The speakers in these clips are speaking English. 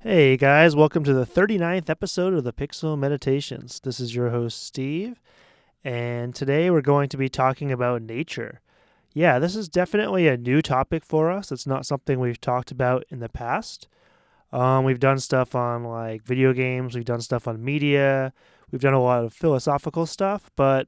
Hey guys, welcome to the 39th episode of the Pixel Meditations. This is your host, Steve, and today we're going to be talking about nature. Yeah, this is definitely a new topic for us. It's not something we've talked about in the past. We've done stuff on like video games, we've done stuff on media, we've done a lot of philosophical stuff, but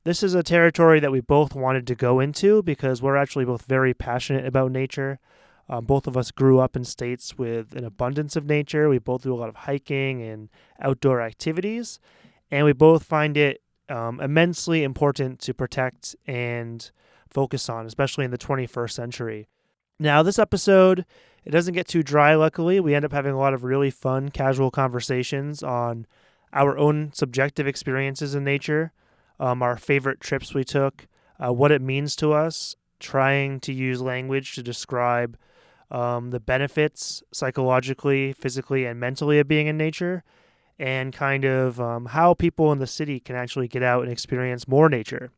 this is a territory that we both wanted to go into because we're actually both very passionate about nature. Both of us grew up in states with an abundance of nature. We both do a lot of hiking and outdoor activities, and we both find it immensely important to protect and focus on, especially in the 21st century. Now, this episode, it doesn't get too dry, luckily. We end up having a lot of really fun, casual conversations on our own subjective experiences in nature, our favorite trips we took, what it means to us, trying to use language to describe the benefits psychologically, physically, and mentally of being in nature, and kind of how people in the city can actually get out and experience more nature.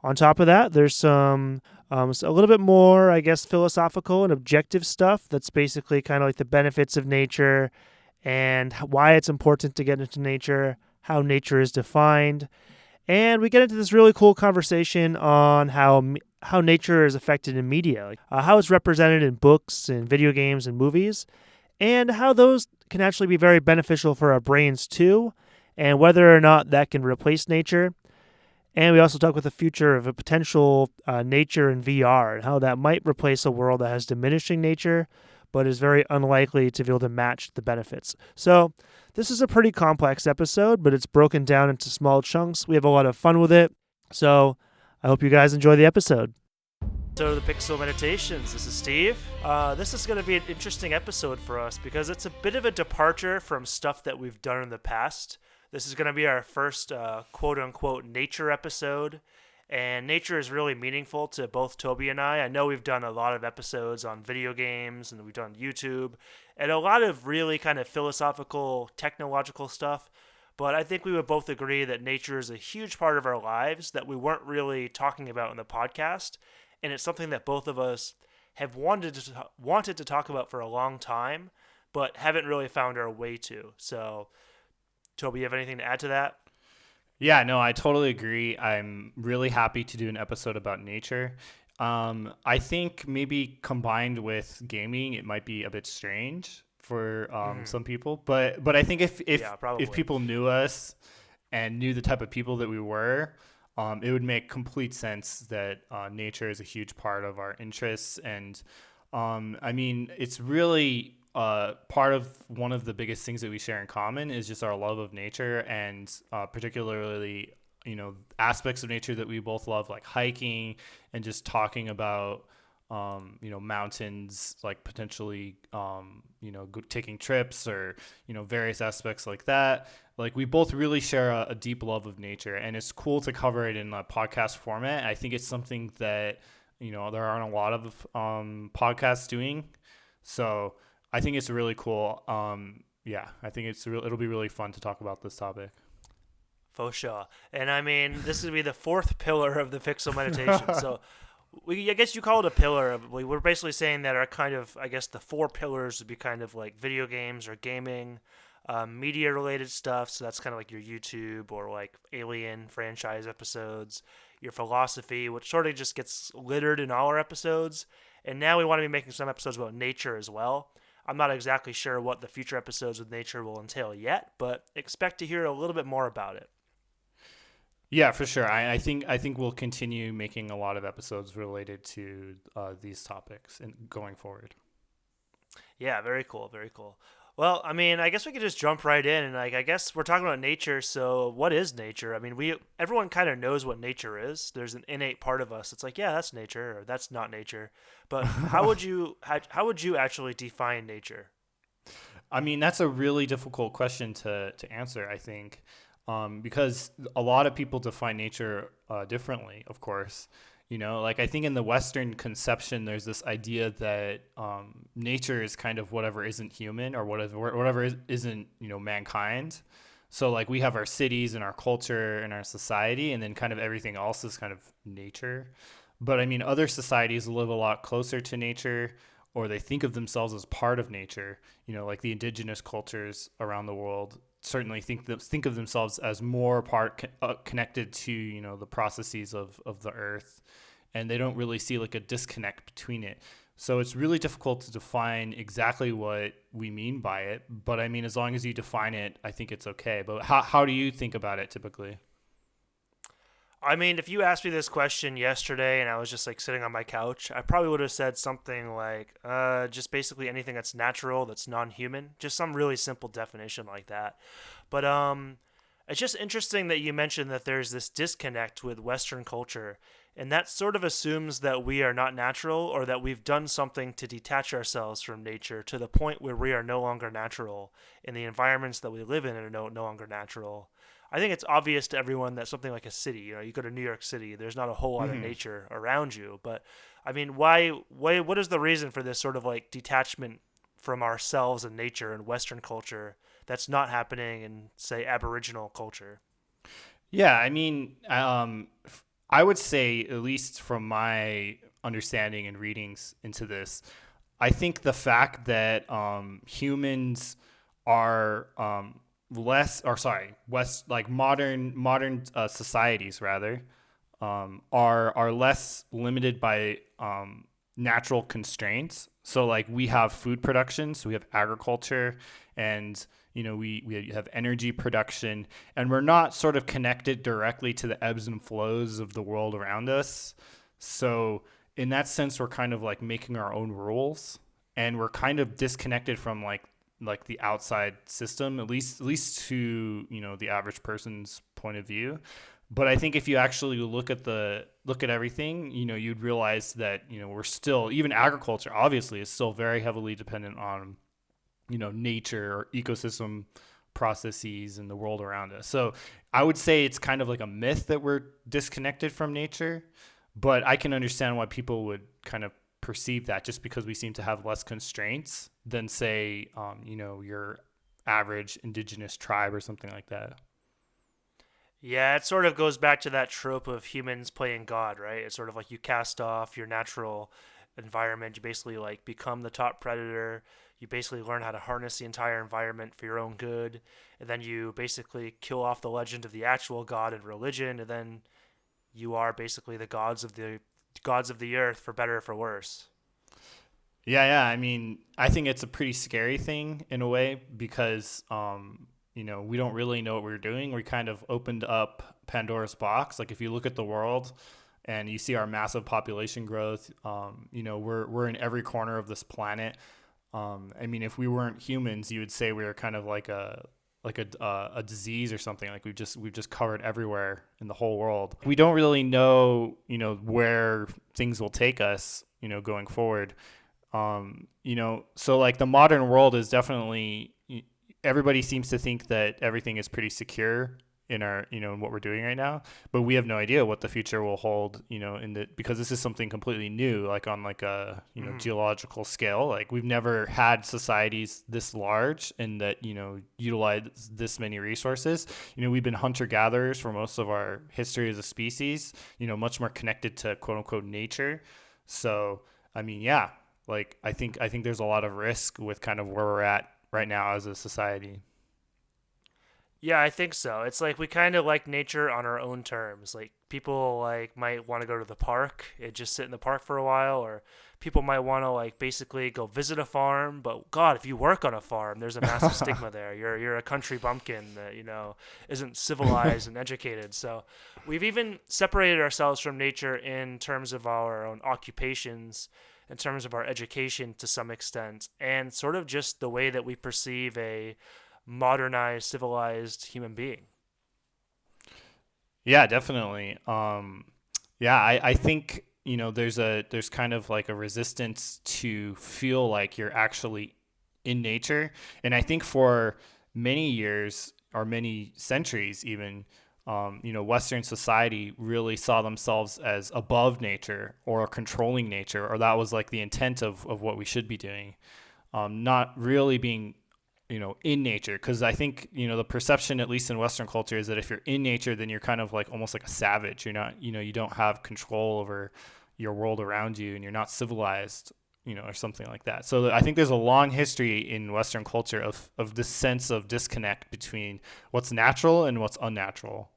On top of that, there's some a little bit more, I guess, philosophical and objective stuff that's basically kind of like the benefits of nature and why it's important to get into nature, how nature is defined, and we get into this really cool conversation on how nature is affected in media, like, how it's represented in books and video games and movies, and how those can actually be very beneficial for our brains too, and whether or not that can replace nature. And we also talk with the future of a potential nature in VR and how that might replace a world that has diminishing nature, but is very unlikely to be able to match the benefits. So this is a pretty complex episode, but it's broken down into small chunks. We have a lot of fun with it. So I hope you guys enjoy the episode. So the Pixel Meditations, this is Steve. This is going to be an interesting episode for us because it's a bit of a departure from stuff that we've done in the past. This is going to be our first quote-unquote nature episode, and nature is really meaningful to both Toby and I. I know we've done a lot of episodes on video games, and we've done YouTube, and a lot of really kind of philosophical, technological stuff, but I think we would both agree that nature is a huge part of our lives that we weren't really talking about in the podcast, and it's something that both of us have wanted to talk about for a long time, but haven't really found our way to. So Toby, you have anything to add to that? Yeah, no, I totally agree. I'm really happy to do an episode about nature. I think maybe combined with gaming, it might be a bit strange for some people. But I think if people knew us and knew the type of people that we were, it would make complete sense that nature is a huge part of our interests. And I mean, it's really part of one of the biggest things that we share in common is just our love of nature, and particularly, aspects of nature that we both love, like hiking and just talking about, mountains, like potentially, taking trips or, various aspects like that. Like we both really share a deep love of nature, and it's cool to cover it in a podcast format. I think it's something that, there aren't a lot of podcasts doing. So I think it's really cool. I think it'll be really fun to talk about this topic. For sure. And I mean, this would be the fourth pillar of the Pixel Meditation. So I guess you call it a pillar. We're basically saying that our kind of, I guess the four pillars would be kind of like video games or gaming, media related stuff. So that's kind of like your YouTube or like Alien franchise episodes, your philosophy, which sort of just gets littered in all our episodes. And now we want to be making some episodes about nature as well. I'm not exactly sure what the future episodes with nature will entail yet, but expect to hear a little bit more about it. Yeah, for sure. I think we'll continue making a lot of episodes related to these topics and going forward. Yeah, very cool, very cool. Well, I mean, I guess we could just jump right in, and like, I guess we're talking about nature. So, what is nature? I mean, everyone kind of knows what nature is. There's an innate part of us. It's like, yeah, that's nature, or that's not nature. But how would you actually define nature? I mean, that's a really difficult question to answer, I think, because a lot of people define nature differently, of course. Like I think in the Western conception, there's this idea that nature is kind of whatever isn't human or whatever isn't, mankind. So like we have our cities and our culture and our society, and then kind of everything else is kind of nature. But I mean, other societies live a lot closer to nature, or they think of themselves as part of nature. Like the indigenous cultures around the world certainly think of themselves as more connected to the processes of the earth, and they don't really see like a disconnect between it. So it's really difficult to define exactly what we mean by it. But I mean, as long as you define it, I think it's okay. But how do you think about it typically? I mean, if you asked me this question yesterday and I was just like sitting on my couch, I probably would have said something like, just basically anything that's natural, that's non-human, just some really simple definition like that. But it's just interesting that you mentioned that there's this disconnect with Western culture, and that sort of assumes that we are not natural or that we've done something to detach ourselves from nature to the point where we are no longer natural, and the environments that we live in are no longer natural. I think it's obvious to everyone that something like a city, you go to New York City, there's not a whole lot of Hmm. nature around you. But I mean, why, what is the reason for this sort of like detachment from ourselves and nature and Western culture that's not happening in, say, Aboriginal culture? Yeah, I mean, I would say, at least from my understanding and readings into this, I think the fact that humans are less, or sorry, West like modern societies rather, are less limited by natural constraints. So like we have food production, so we have agriculture, and we have energy production, and we're not sort of connected directly to the ebbs and flows of the world around us. So in that sense, we're kind of like making our own rules, and we're kind of disconnected from like the outside system, at least to the average person's point of view. But I think if you actually look at everything, you'd realize that we're still, even agriculture obviously is still very heavily dependent on nature or ecosystem processes in the world around us. So I would say it's kind of like a myth that we're disconnected from nature, but I can understand why people would kind of perceive that, just because we seem to have less constraints than say your average indigenous tribe or something like that. Yeah, it sort of goes back to that trope of humans playing God, right? It's sort of like you cast off your natural environment. You basically like become the top predator. You basically learn how to harness the entire environment for your own good. And then you basically kill off the legend of the actual God and religion. And then you are basically the gods of the earth, for better or for worse. Yeah. I mean, I think it's a pretty scary thing in a way, because we don't really know what we're doing. We kind of opened up Pandora's box. Like if you look at the world and you see our massive population growth, we're in every corner of this planet. I mean, if we weren't humans, you would say we were kind of like a disease or something. Like we've just covered everywhere in the whole world. We don't really know where things will take us going forward. So like the modern world is definitely, everybody seems to think that everything is pretty secure in our in what we're doing right now, but we have no idea what the future will hold, because this is something completely new, like on like a Mm-hmm. geological scale. Like we've never had societies this large and that utilize this many resources. We've been hunter gatherers for most of our history as a species, much more connected to quote unquote nature. So I mean, yeah, like I think there's a lot of risk with kind of where we're at right now as a society. Yeah, I think so. It's like we kind of like nature on our own terms. Like people like might want to go to the park and just sit in the park for a while, or people might want to like basically go visit a farm. But God, if you work on a farm, there's a massive stigma there. You're a country bumpkin that isn't civilized and educated. So we've even separated ourselves from nature in terms of our own occupations, in terms of our education to some extent, and sort of just the way that we perceive a modernized, civilized human being. Yeah, definitely. Yeah, I think there's kind of like a resistance to feel like you're actually in nature, and I think for many years or many centuries even, Western society really saw themselves as above nature or controlling nature, or that was like the intent of what we should be doing, not really being in nature. Because I think the perception, at least in Western culture, is that if you're in nature, then you're kind of like almost like a savage. You're not, you don't have control over your world around you, and you're not civilized, or something like that. So I think there's a long history in Western culture of this sense of disconnect between what's natural and what's unnatural.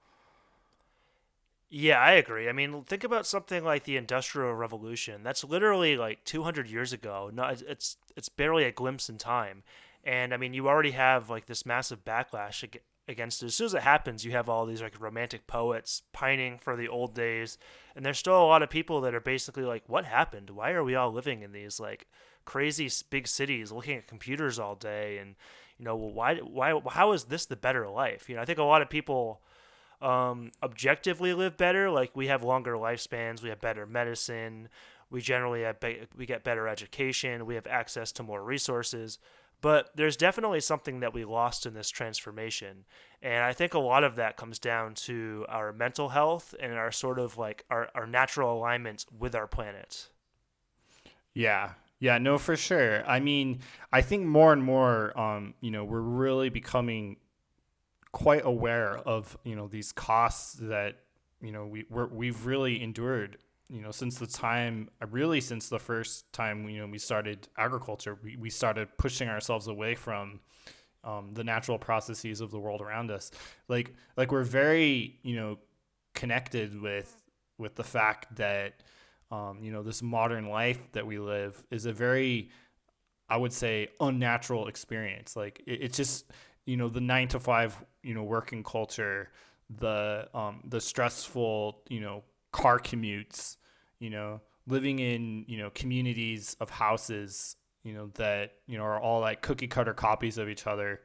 Yeah, I agree. I mean, think about something like the Industrial Revolution. That's literally like 200 years ago. No, it's barely a glimpse in time. And I mean, you already have like this massive backlash against it. As soon as it happens, you have all these like romantic poets pining for the old days, and there's still a lot of people that are basically like, "What happened? Why are we all living in these like crazy big cities, looking at computers all day?" And well, why, how is this the better life? I think a lot of people objectively live better. Like we have longer lifespans, we have better medicine, we generally we get better education, we have access to more resources. But there's definitely something that we lost in this transformation, and I think a lot of that comes down to our mental health and our sort of like our natural alignment with our planet. Yeah. Yeah, no, for sure. I mean, I think more and more, we're really becoming quite aware of these costs that we've really endured since the time really since the first time we started agriculture. We started pushing ourselves away from the natural processes of the world around us. Like we're very connected with the fact that this modern life that we live is a very, I would say, unnatural experience. Like it's just the 9 to 5 working culture, the stressful car commutes, living in communities of houses that are all like cookie cutter copies of each other,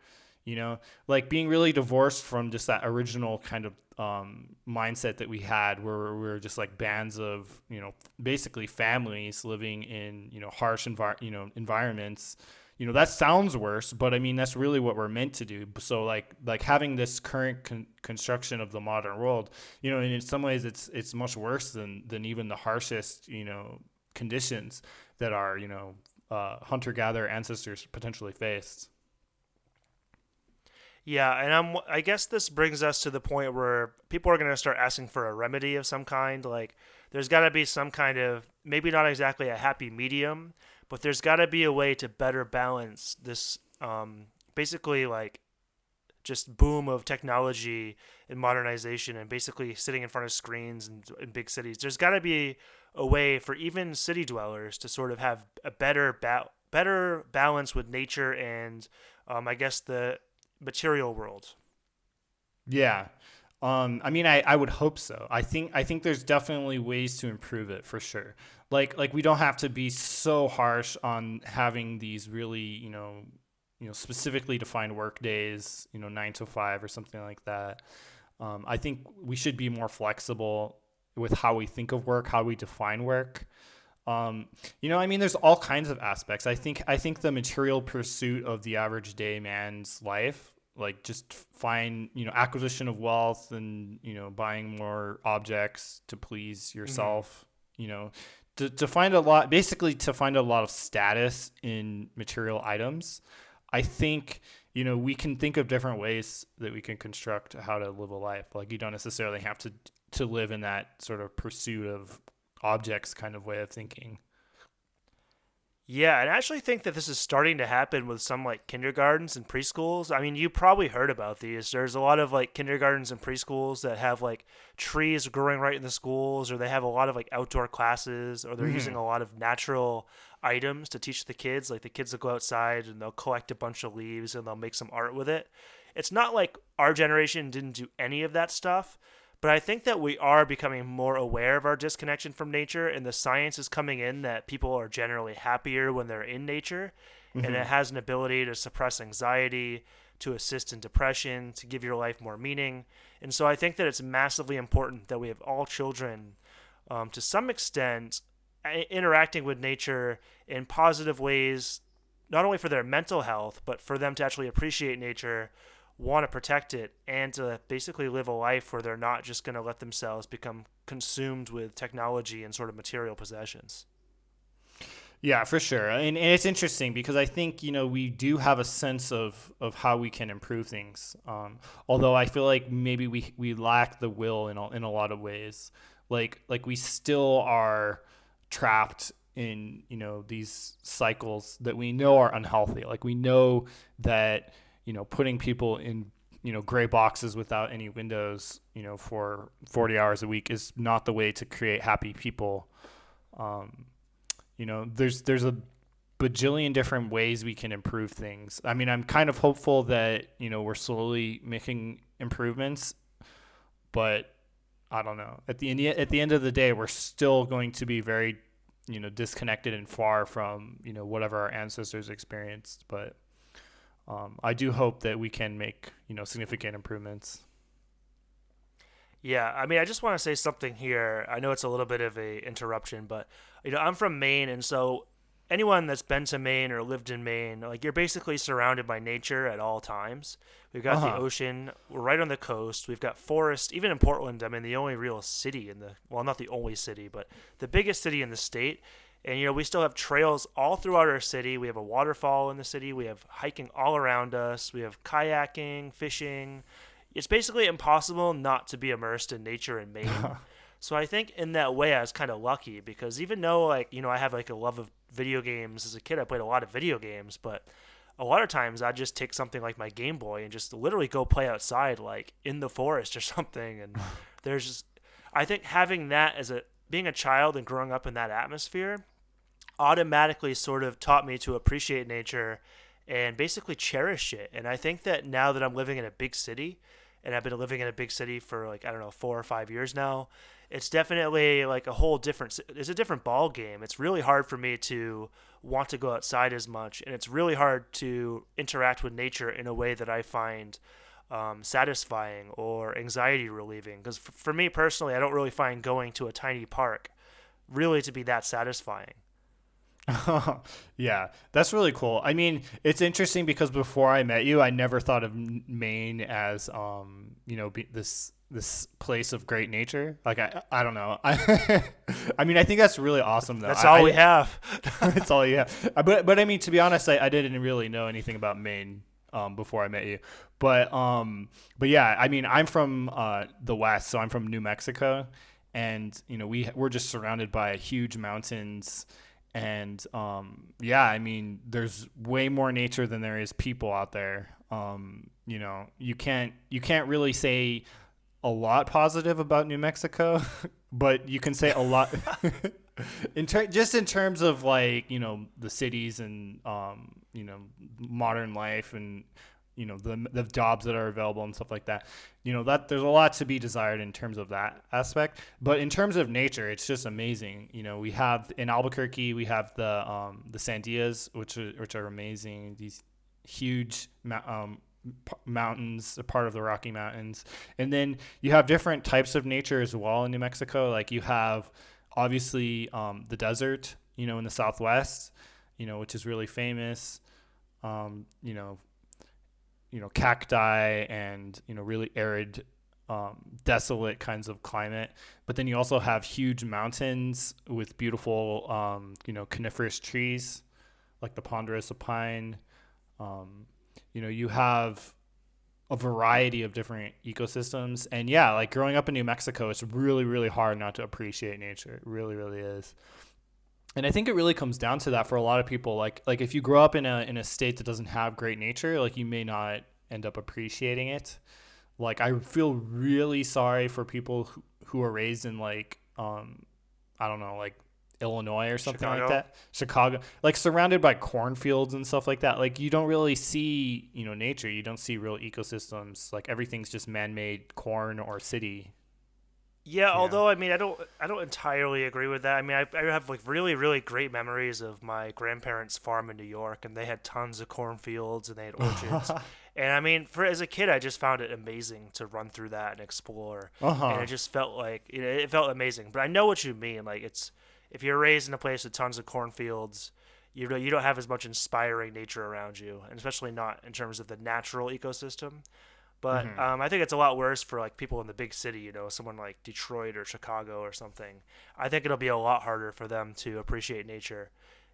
like being really divorced from just that original kind of mindset that we had, where we were just like bands of basically families living in harsh environments. That sounds worse, but I mean that's really what we're meant to do. So like having this current construction of the modern world, and in some ways it's much worse than even the harshest conditions that our hunter gatherer ancestors potentially faced. Yeah, and I guess this brings us to the point where people are going to start asking for a remedy of some kind. Like, there's got to be some kind of, maybe not exactly a happy medium, but there's got to be a way to better balance this, basically like just boom of technology and modernization, and basically sitting in front of screens in big cities. There's got to be a way for even city dwellers to sort of have a better balance with nature and, I guess, the material world. Yeah. I mean, I would hope so. I think there's definitely ways to improve it for sure. Like we don't have to be so harsh on having these really, specifically defined work days, 9 to 5 or something like that. I think we should be more flexible with how we think of work, how we define work. I mean, there's all kinds of aspects. I think the material pursuit of the average day man's life, like just find, acquisition of wealth and, buying more objects to please Mm-hmm. yourself, you know, to find a lot, basically to find a lot of status in material items. I think, we can think of different ways that we can construct how to live a life. Like you don't necessarily have to live in that sort of pursuit of objects kind of way of thinking. Yeah, and I actually think that this is starting to happen with some like kindergartens and preschools. I mean, you probably heard about these. There's a lot of like kindergartens and preschools that have like trees growing right in the schools, or they have a lot of like outdoor classes, or they're using Hmm. a lot of natural items to teach the kids. Like the kids will go outside and they'll collect a bunch of leaves and they'll make some art with it. It's not like our generation didn't do any of that stuff, but I think that we are becoming more aware of our disconnection from nature, and the science is coming in that people are generally happier when they're in nature, and it Hmm. has an ability to suppress anxiety, to assist in depression, to give your life more meaning. And so I think that it's massively important that we have all children, to some extent, interacting with nature in positive ways, not only for their mental health, but for them to actually appreciate nature, want to protect it, and to basically live a life where they're not just going to let themselves become consumed with technology and sort of material possessions. Yeah, for sure. And it's interesting because I think, we do have a sense of how we can improve things. Although I feel like maybe we lack the will in a lot of ways. Like we still are trapped in, these cycles that we know are unhealthy. Like we know that, putting people in, gray boxes without any windows, for 40 hours a week is not the way to create happy people. There's a bajillion different ways we can improve things. I mean, I'm kind of hopeful that, we're slowly making improvements, but I don't know. At the end of the day, we're still going to be very, disconnected and far from, whatever our ancestors experienced. But I do hope that we can make, significant improvements. Yeah, I mean, I just want to say something here. I know it's a little bit of a interruption, but I'm from Maine, and so anyone that's been to Maine or lived in Maine, like you're basically surrounded by nature at all times. We've got the ocean, we're right on the coast. We've got forest. Even in Portland, I mean, the only real city well, not the only city, but the biggest city in the state. And we still have trails all throughout our city. We have a waterfall in the city. We have hiking all around us. We have kayaking, fishing. It's basically impossible not to be immersed in nature in Maine. So I think in that way I was kind of lucky, because even though I have like a love of video games as a kid, I played a lot of video games, but a lot of times I'd just take something like my Game Boy and just literally go play outside, like in the forest or something. And I think having that being a child and growing up in that atmosphere automatically sort of taught me to appreciate nature and basically cherish it. And I think that now that I'm living in a big city, and I've been living in a big city for 4 or 5 years now, it's definitely like it's a different ball game. It's really hard for me to want to go outside as much, and it's really hard to interact with nature in a way that I find satisfying or anxiety relieving. Because for me personally, I don't really find going to a tiny park really to be that satisfying. Yeah, that's really cool. I mean, it's interesting because before I met you, I never thought of Maine as this place of great nature. Like I don't know. I mean, I think that's really awesome though. That's all we have. It's all you have. But I mean, to be honest, I didn't really know anything about Maine before I met you. But yeah, I mean, I'm from the West, so I'm from New Mexico, and we're just surrounded by huge mountains. And yeah, I mean, there's way more nature than there is people out there. You can't really say a lot positive about New Mexico, but you can say a lot just in terms of like the cities and modern life and the jobs that are available and stuff like that. That there's a lot to be desired in terms of that aspect. But in terms of nature, it's just amazing. We have in Albuquerque, we have the Sandias, which are amazing. These huge mountains, a part of the Rocky Mountains. And then you have different types of nature as well in New Mexico. Like you have obviously the desert, in the Southwest, which is really famous. Cacti and, really arid, desolate kinds of climate. But then you also have huge mountains with beautiful, coniferous trees like the ponderosa pine. You have a variety of different ecosystems. And yeah, like growing up in New Mexico, it's really, really hard not to appreciate nature. It really, really is. And I think it really comes down to that for a lot of people. Like if you grow up in a state that doesn't have great nature, like you may not end up appreciating it. Like I feel really sorry for people who are raised in like I don't know, like Illinois or something like that. Chicago, like surrounded by cornfields and stuff like that. Like you don't really see, nature. You don't see real ecosystems. Like everything's just man-made corn or city. Yeah, although I mean, I don't entirely agree with that. I mean, I have like really, really great memories of my grandparents' farm in New York, and they had tons of cornfields and they had orchards. And I mean, as a kid, I just found it amazing to run through that and explore. And it just felt like it felt amazing. But I know what you mean. Like if you're raised in a place with tons of cornfields, you don't have as much inspiring nature around you, and especially not in terms of the natural ecosystem. But I think it's a lot worse for like people in the big city, someone like Detroit or Chicago or something. I think it'll be a lot harder for them to appreciate nature.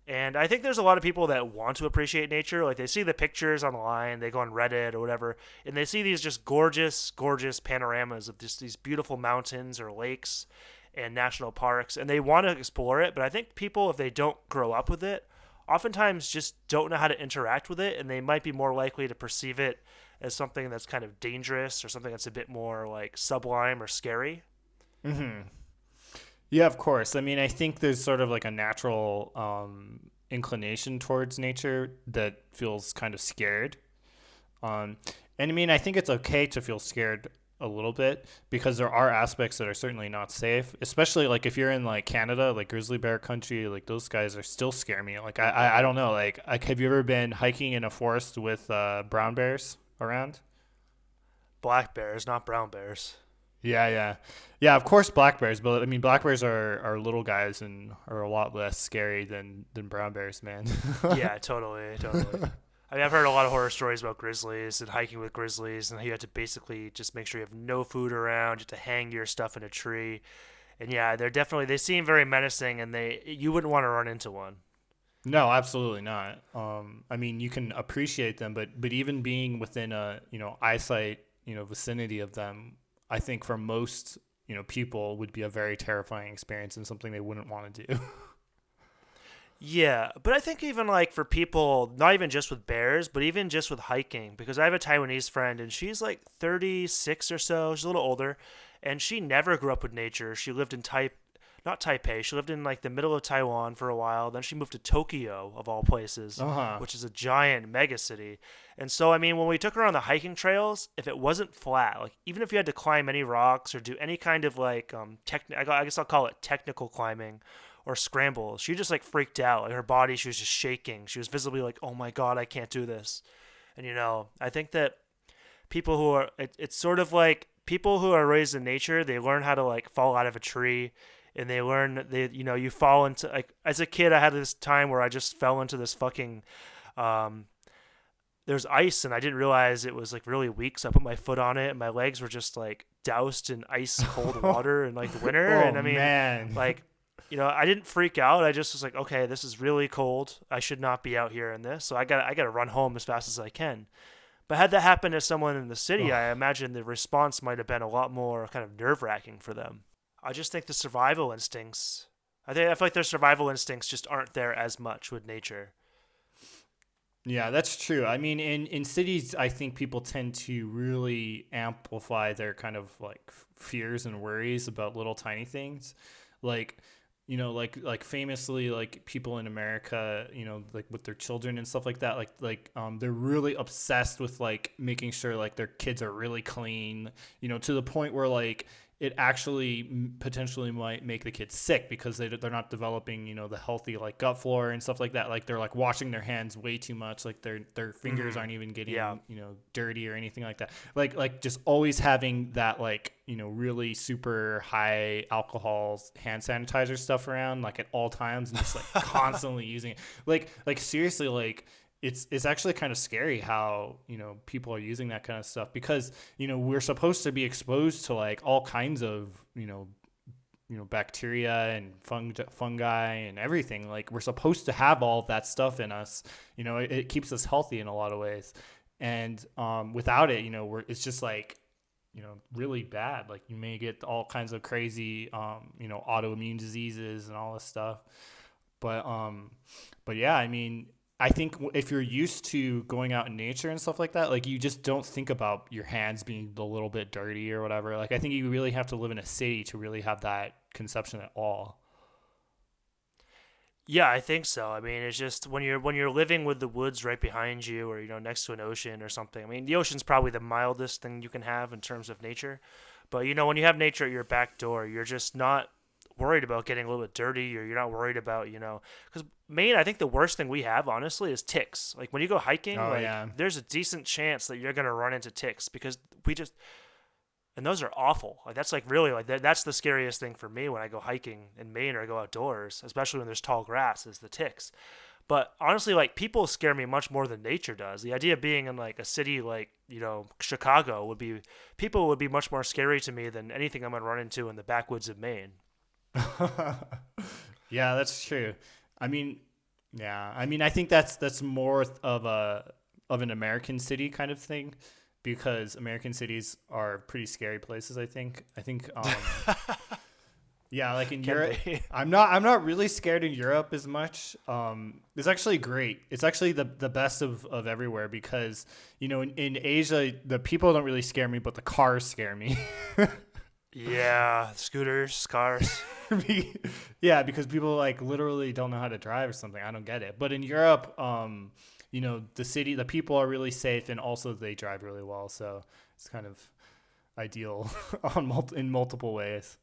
And I think there's a lot of people that want to appreciate nature. Like they see the pictures online, they go on Reddit or whatever, and they see these just gorgeous, gorgeous panoramas of just these beautiful mountains or lakes. and national parks, and they want to explore it. But I think people, if they don't grow up with it, oftentimes just don't know how to interact with it, and they might be more likely to perceive it as something that's kind of dangerous or something that's a bit more like sublime or scary. Hmm. Yeah, of course. I mean, I think there's sort of like a natural inclination towards nature that feels kind of scared. Um, and I mean, I think it's okay to feel scared a little bit because there are aspects that are certainly not safe, especially like if you're in like Canada, like grizzly bear country, like those guys are still scare me. Like I don't know, like have you ever been hiking in a forest with brown bears around? Black bears, not brown bears. Yeah, yeah, yeah. Of course, black bears, but I mean, black bears are little guys and are a lot less scary than brown bears, man. Yeah, totally, totally. I mean, I've heard a lot of horror stories about grizzlies and hiking with grizzlies, and how you have to basically just make sure you have no food around, you have to hang your stuff in a tree. And yeah, they seem very menacing, and you wouldn't want to run into one. No, absolutely not. I mean, you can appreciate them, but even being within a eyesight vicinity of them, I think for most people would be a very terrifying experience and something they wouldn't want to do. Yeah, but I think even like for people, not even just with bears, but even just with hiking, because I have a Taiwanese friend and she's like 36 or so, she's a little older, and she never grew up with nature. She lived in not Taipei, she lived in like the middle of Taiwan for a while. Then she moved to Tokyo, of all places, Uh huh. which is a giant mega city. And so, I mean, when we took her on the hiking trails, if it wasn't flat, like even if you had to climb any rocks or do any kind of like, I guess I'll call it technical climbing or scramble. She just like freaked out. Like her body, she was just shaking. She was visibly like, "Oh my god, I can't do this." And I think that it's sort of like people who are raised in nature. They learn how to like fall out of a tree, and you fall into like as a kid. I had this time where I just fell into this fucking um. There's ice, and I didn't realize it was like really weak. So I put my foot on it, and my legs were just like doused in ice cold water in like the winter. Oh And I mean, man. like I didn't freak out. I just was like, okay, this is really cold. I should not be out here in this. So I got to run home as fast as I can. But had that happened to someone in the city, I imagine the response might have been a lot more kind of nerve-wracking for them. I just think the survival instincts. I feel like their survival instincts just aren't there as much with nature. Yeah, that's true. I mean, in cities, I think people tend to really amplify their kind of like fears and worries about little tiny things. Like, like famously, like people in America, like with their children and stuff like that, they're really obsessed with like making sure like their kids are really clean, to the point where like it actually potentially might make the kids sick because they're not developing the healthy like gut flora and stuff like that. Like they're like washing their hands way too much, like their fingers aren't even getting Yeah. dirty or anything like that. Like just always having that like really super high alcohol hand sanitizer stuff around like at all times, and just like constantly using it. Like seriously, like it's actually kind of scary how people are using that kind of stuff because we're supposed to be exposed to like all kinds of bacteria and fungi and everything. Like we're supposed to have all of that stuff in us. It keeps us healthy in a lot of ways, and without it, it's just like really bad. Like you may get all kinds of crazy autoimmune diseases and all this stuff. But yeah, I mean, I think if you're used to going out in nature and stuff like that, like you just don't think about your hands being a little bit dirty or whatever. Like I think you really have to live in a city to really have that conception at all. Yeah, I think so. I mean, it's just when you're living with the woods right behind you, or next to an ocean or something. I mean, the ocean's probably the mildest thing you can have in terms of nature, but when you have nature at your back door, you're just not worried about getting a little bit dirty, or you're not worried about because Maine, I think the worst thing we have honestly is ticks. Like when you go hiking, Oh like yeah. there's a decent chance that you're gonna run into ticks because we just and those are awful. Like that's like really like that's the scariest thing for me when I go hiking in Maine or I go outdoors, especially when there's tall grass, is the ticks. But honestly, like people scare me much more than nature does. The idea of being in like a city like Chicago people would be much more scary to me than anything I'm gonna run into in the backwoods of Maine. Yeah, that's true. I mean, yeah. I mean, I think that's more of an American city kind of thing because American cities are pretty scary places, I think. Yeah, like in Can Europe, be. I'm not really scared in Europe as much. It's actually great. It's actually the best of everywhere because in Asia the people don't really scare me, but the cars scare me. Yeah, scooters, cars. Yeah, because people like literally don't know how to drive or something. I don't get it. But in Europe, the people are really safe and also they drive really well. So it's kind of ideal in multiple ways.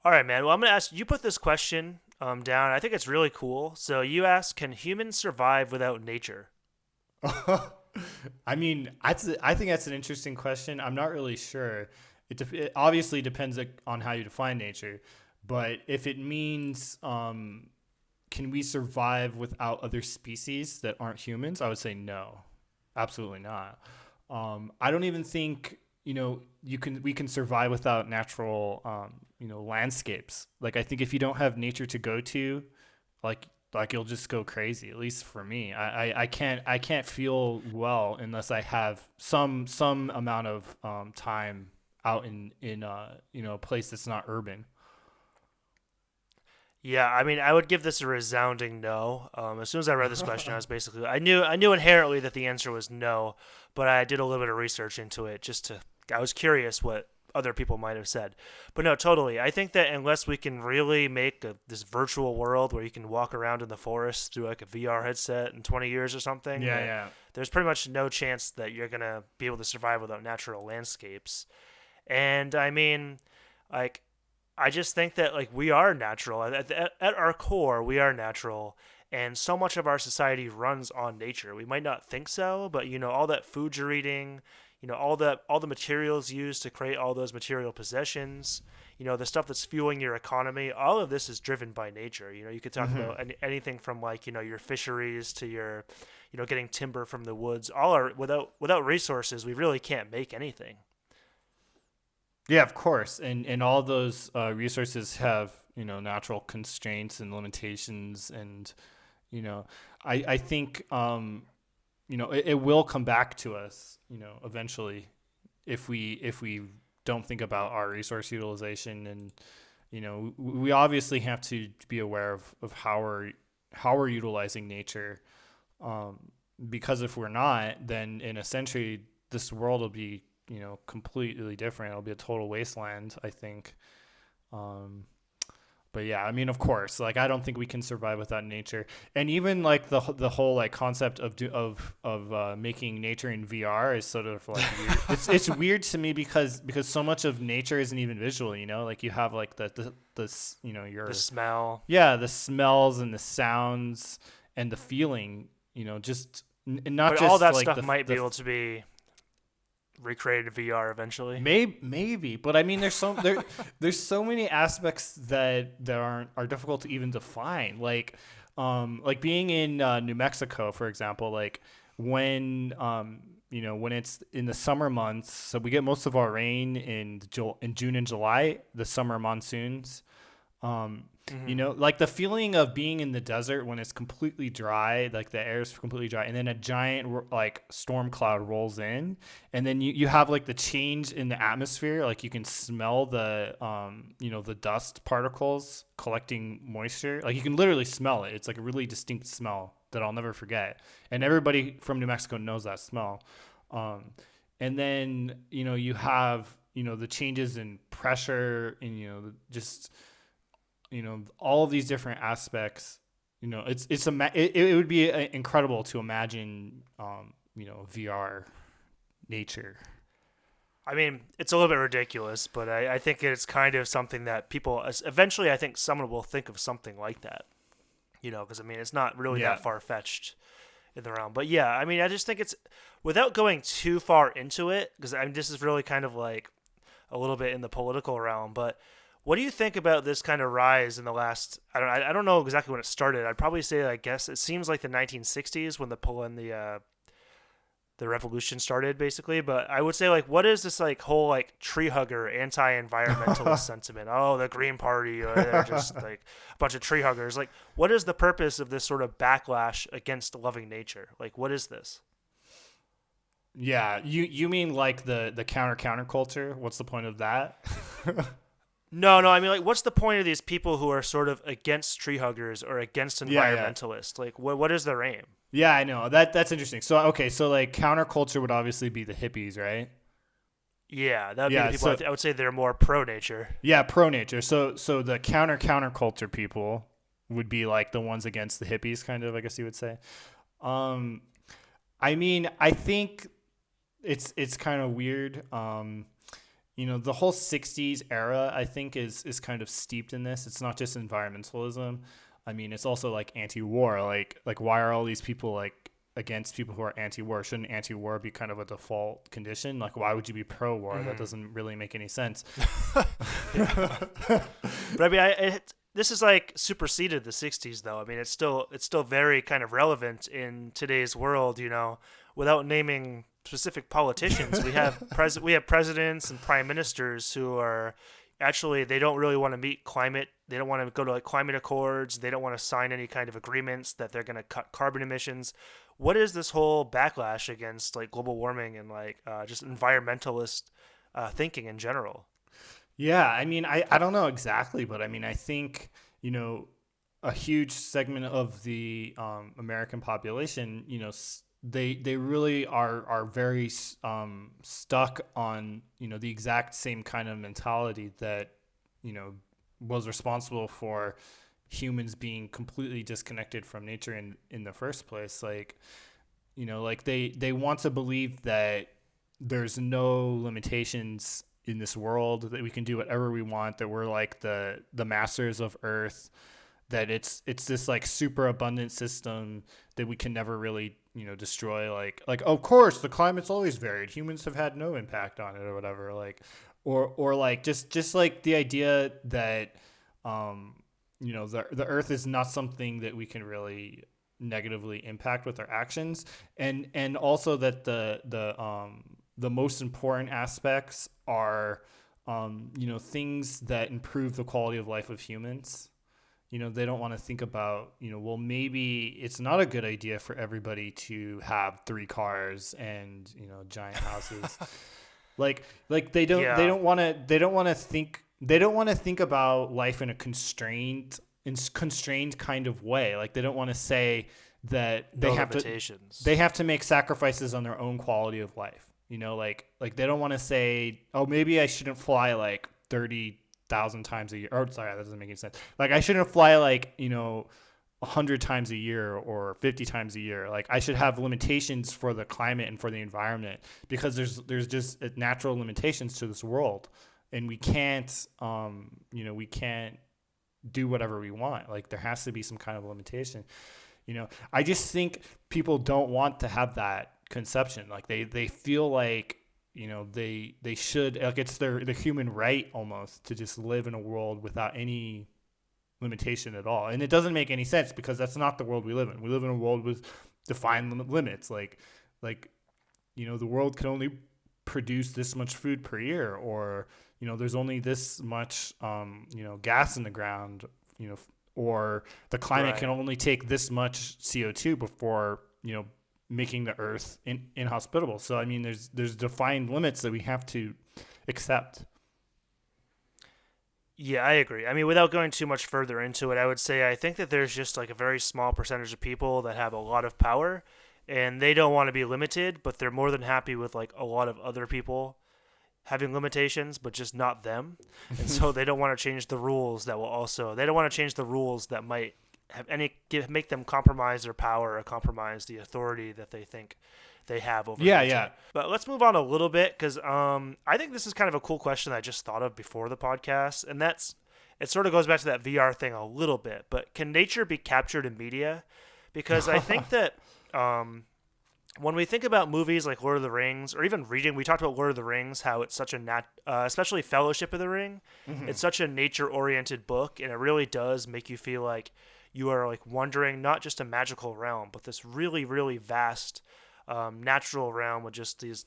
All right, man. Well, I'm gonna ask you. Put this question down. I think it's really cool. So you ask, can humans survive without nature? I mean, I think that's an interesting question. I'm not really sure. It obviously depends on how you define nature, but if it means can we survive without other species that aren't humans, I would say no, absolutely not. I don't even think we can survive without natural landscapes. Like I think if you don't have nature to go to, like you'll just go crazy. At least for me, I can't feel well unless I have some amount of time out in a place that's not urban. Yeah, I mean, I would give this a resounding no. As soon as I read this question, I knew inherently that the answer was no, but I did a little bit of research into it I was curious what other people might have said. But no, totally. I think that unless we can really make this virtual world where you can walk around in the forest through like a VR headset in 20 years or something, Yeah, yeah. there's pretty much no chance that you're gonna be able to survive without natural landscapes. And I mean, like I just think that like we are natural at our core. We are natural, and so much of our society runs on nature. We might not think so, but all that food you're eating, all the materials used to create all those material possessions, the stuff that's fueling your economy. All of this is driven by nature. You could talk Hmm. about anything from like your fisheries to your getting timber from the woods. All are without resources, we really can't make anything. Yeah, of course. And all those resources have natural constraints and limitations, and you know I think it will come back to us eventually if we don't think about our resource utilization. And we obviously have to be aware of how we're utilizing nature, um, because if we're not, then in a century this world will be completely different. It'll be a total wasteland, I think. um, but yeah, I mean, of course, like I don't think we can survive without nature. And even like the whole like concept of making nature in VR is sort of like weird. It's weird to me because so much of nature isn't even visual. Like you have like your The smell. yeah, the smells and the sounds and the feeling. Just not But all just that like stuff might be the able to be recreated in VR eventually. maybe, but I mean, there's so many aspects that are difficult to even define. Like being in New Mexico, for example, like when it's in the summer months. So we get most of our rain in June and July, the summer monsoons. Like the feeling of being in the desert when it's completely dry, like the air is completely dry, and then a giant like storm cloud rolls in, and then you have like the change in the atmosphere. Like you can smell the dust particles collecting moisture. Like you can literally smell it. It's like a really distinct smell that I'll never forget. And everybody from New Mexico knows that smell. And then you have the changes in pressure and just all of these different aspects. It would be incredible to imagine VR nature. I mean, it's a little bit ridiculous, but I think it's kind of something that people eventually. I think someone will think of something like that. Because I mean, it's not really Yeah. that far fetched in the realm. But yeah, I mean, I just think it's without going too far into it, because I mean, this is really kind of like a little bit in the political realm. But what do you think about this kind of rise in the last? I don't know exactly when it started. I'd probably say I guess it seems like the 1960s when the revolution started, basically. But I would say like, what is this like whole like tree hugger anti-environmentalist sentiment? Oh, the Green Party, or they're just like a bunch of tree huggers. Like, what is the purpose of this sort of backlash against loving nature? Like, what is this? Yeah, you mean like the counter culture? What's the point of that? No, no. I mean, like, what's the point of these people who are sort of against tree huggers or against Yeah, yeah. environmentalists? Like, what is their aim? Yeah, I know. That's interesting. So okay, so like counterculture would obviously be the hippies, right? Yeah, that would be the Yeah, people. so I would say they're more pro nature. yeah, pro nature. So the counterculture people would be like the ones against the hippies, kind of, I guess you would say. Um, I mean, I think it's kind of weird. The whole '60s era, I think, is kind of steeped in this. It's not just environmentalism. I mean, it's also like anti-war. Like why are all these people like against people who are anti-war? Shouldn't anti-war be kind of a default condition? Like, why would you be pro-war? That doesn't really make any sense. But I mean, this is like superseded the '60s, though. I mean, it's still very kind of relevant in today's world. Without naming specific politicians, we have presidents and prime ministers who are actually they don't really want to meet climate. They don't want to go to like climate accords. They don't want to sign any kind of agreements that they're going to cut carbon emissions. What is this whole backlash against like global warming and like just environmentalist thinking in general? Yeah, I mean, I don't know exactly, but I mean, I think, a huge segment of the American population, they really are very stuck on, the exact same kind of mentality that, was responsible for humans being completely disconnected from nature in the first place. Like, like they want to believe that there's no limitations in this world, that we can do whatever we want, that we're like the masters of Earth, that it's this like super abundant system that we can never really destroy. Like of course the climate's always varied, humans have had no impact on it or whatever. Like or like just like the idea that the Earth is not something that we can really negatively impact with our actions, and also that the most important aspects are things that improve the quality of life of humans. They don't want to think about, well, maybe it's not a good idea for everybody to have 3 cars and, giant houses. like Yeah, they don't want to think about life in a constrained kind of way. Like they don't want to say that no limitations. they have to make sacrifices on their own quality of life. Like they don't want to say, oh, maybe I shouldn't fly like 30,000 times a year. Or sorry, that doesn't make any sense. Like I shouldn't fly like 100 times a year or 50 times a year. Like I should have limitations for the climate and for the environment, because there's just natural limitations to this world, and we can't we can't do whatever we want. Like there has to be some kind of limitation. I just think people don't want to have that conception. Like they feel like they should, like it's the human right almost to just live in a world without any limitation at all. And it doesn't make any sense, because that's not the world we live in. We live in a world with defined limits. Like the world can only produce this much food per year, or there's only this much gas in the ground, or the climate Right. can only take this much CO2 before making the earth inhospitable. So I mean, there's defined limits that we have to accept. Yeah, I agree. I mean, without going too much further into it, I would say I think that there's just like a very small percentage of people that have a lot of power and they don't want to be limited, but they're more than happy with like a lot of other people having limitations, but just not them. And so they don't want to change the rules that will also, they don't want to change the rules that might make them compromise their power or compromise the authority that they think they have over Yeah, nature. yeah. But let's move on a little bit, because I think this is kind of a cool question I just thought of before the podcast, and that's it sort of goes back to that VR thing a little bit. But can nature be captured in media? Because I think that when we think about movies like Lord of the Rings, or even reading, we talked about Lord of the Rings, how it's such a especially Fellowship of the Ring, it's such a nature-oriented book, and it really does make you feel like you are like wandering not just a magical realm, but this really, really vast natural realm with just these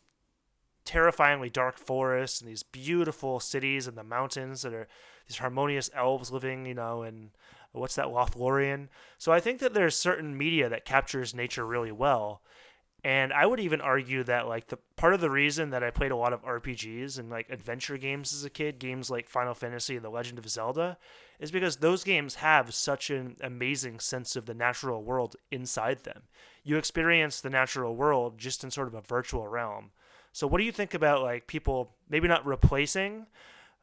terrifyingly dark forests and these beautiful cities and the mountains that are these harmonious elves living, and what's that, Lothlorien. So I think that there's certain media that captures nature really well. And I would even argue that like the part of the reason that I played a lot of RPGs and like adventure games as a kid, games like Final Fantasy and The Legend of Zelda, is because those games have such an amazing sense of the natural world inside them. You experience the natural world just in sort of a virtual realm. So what do you think about like people maybe not replacing,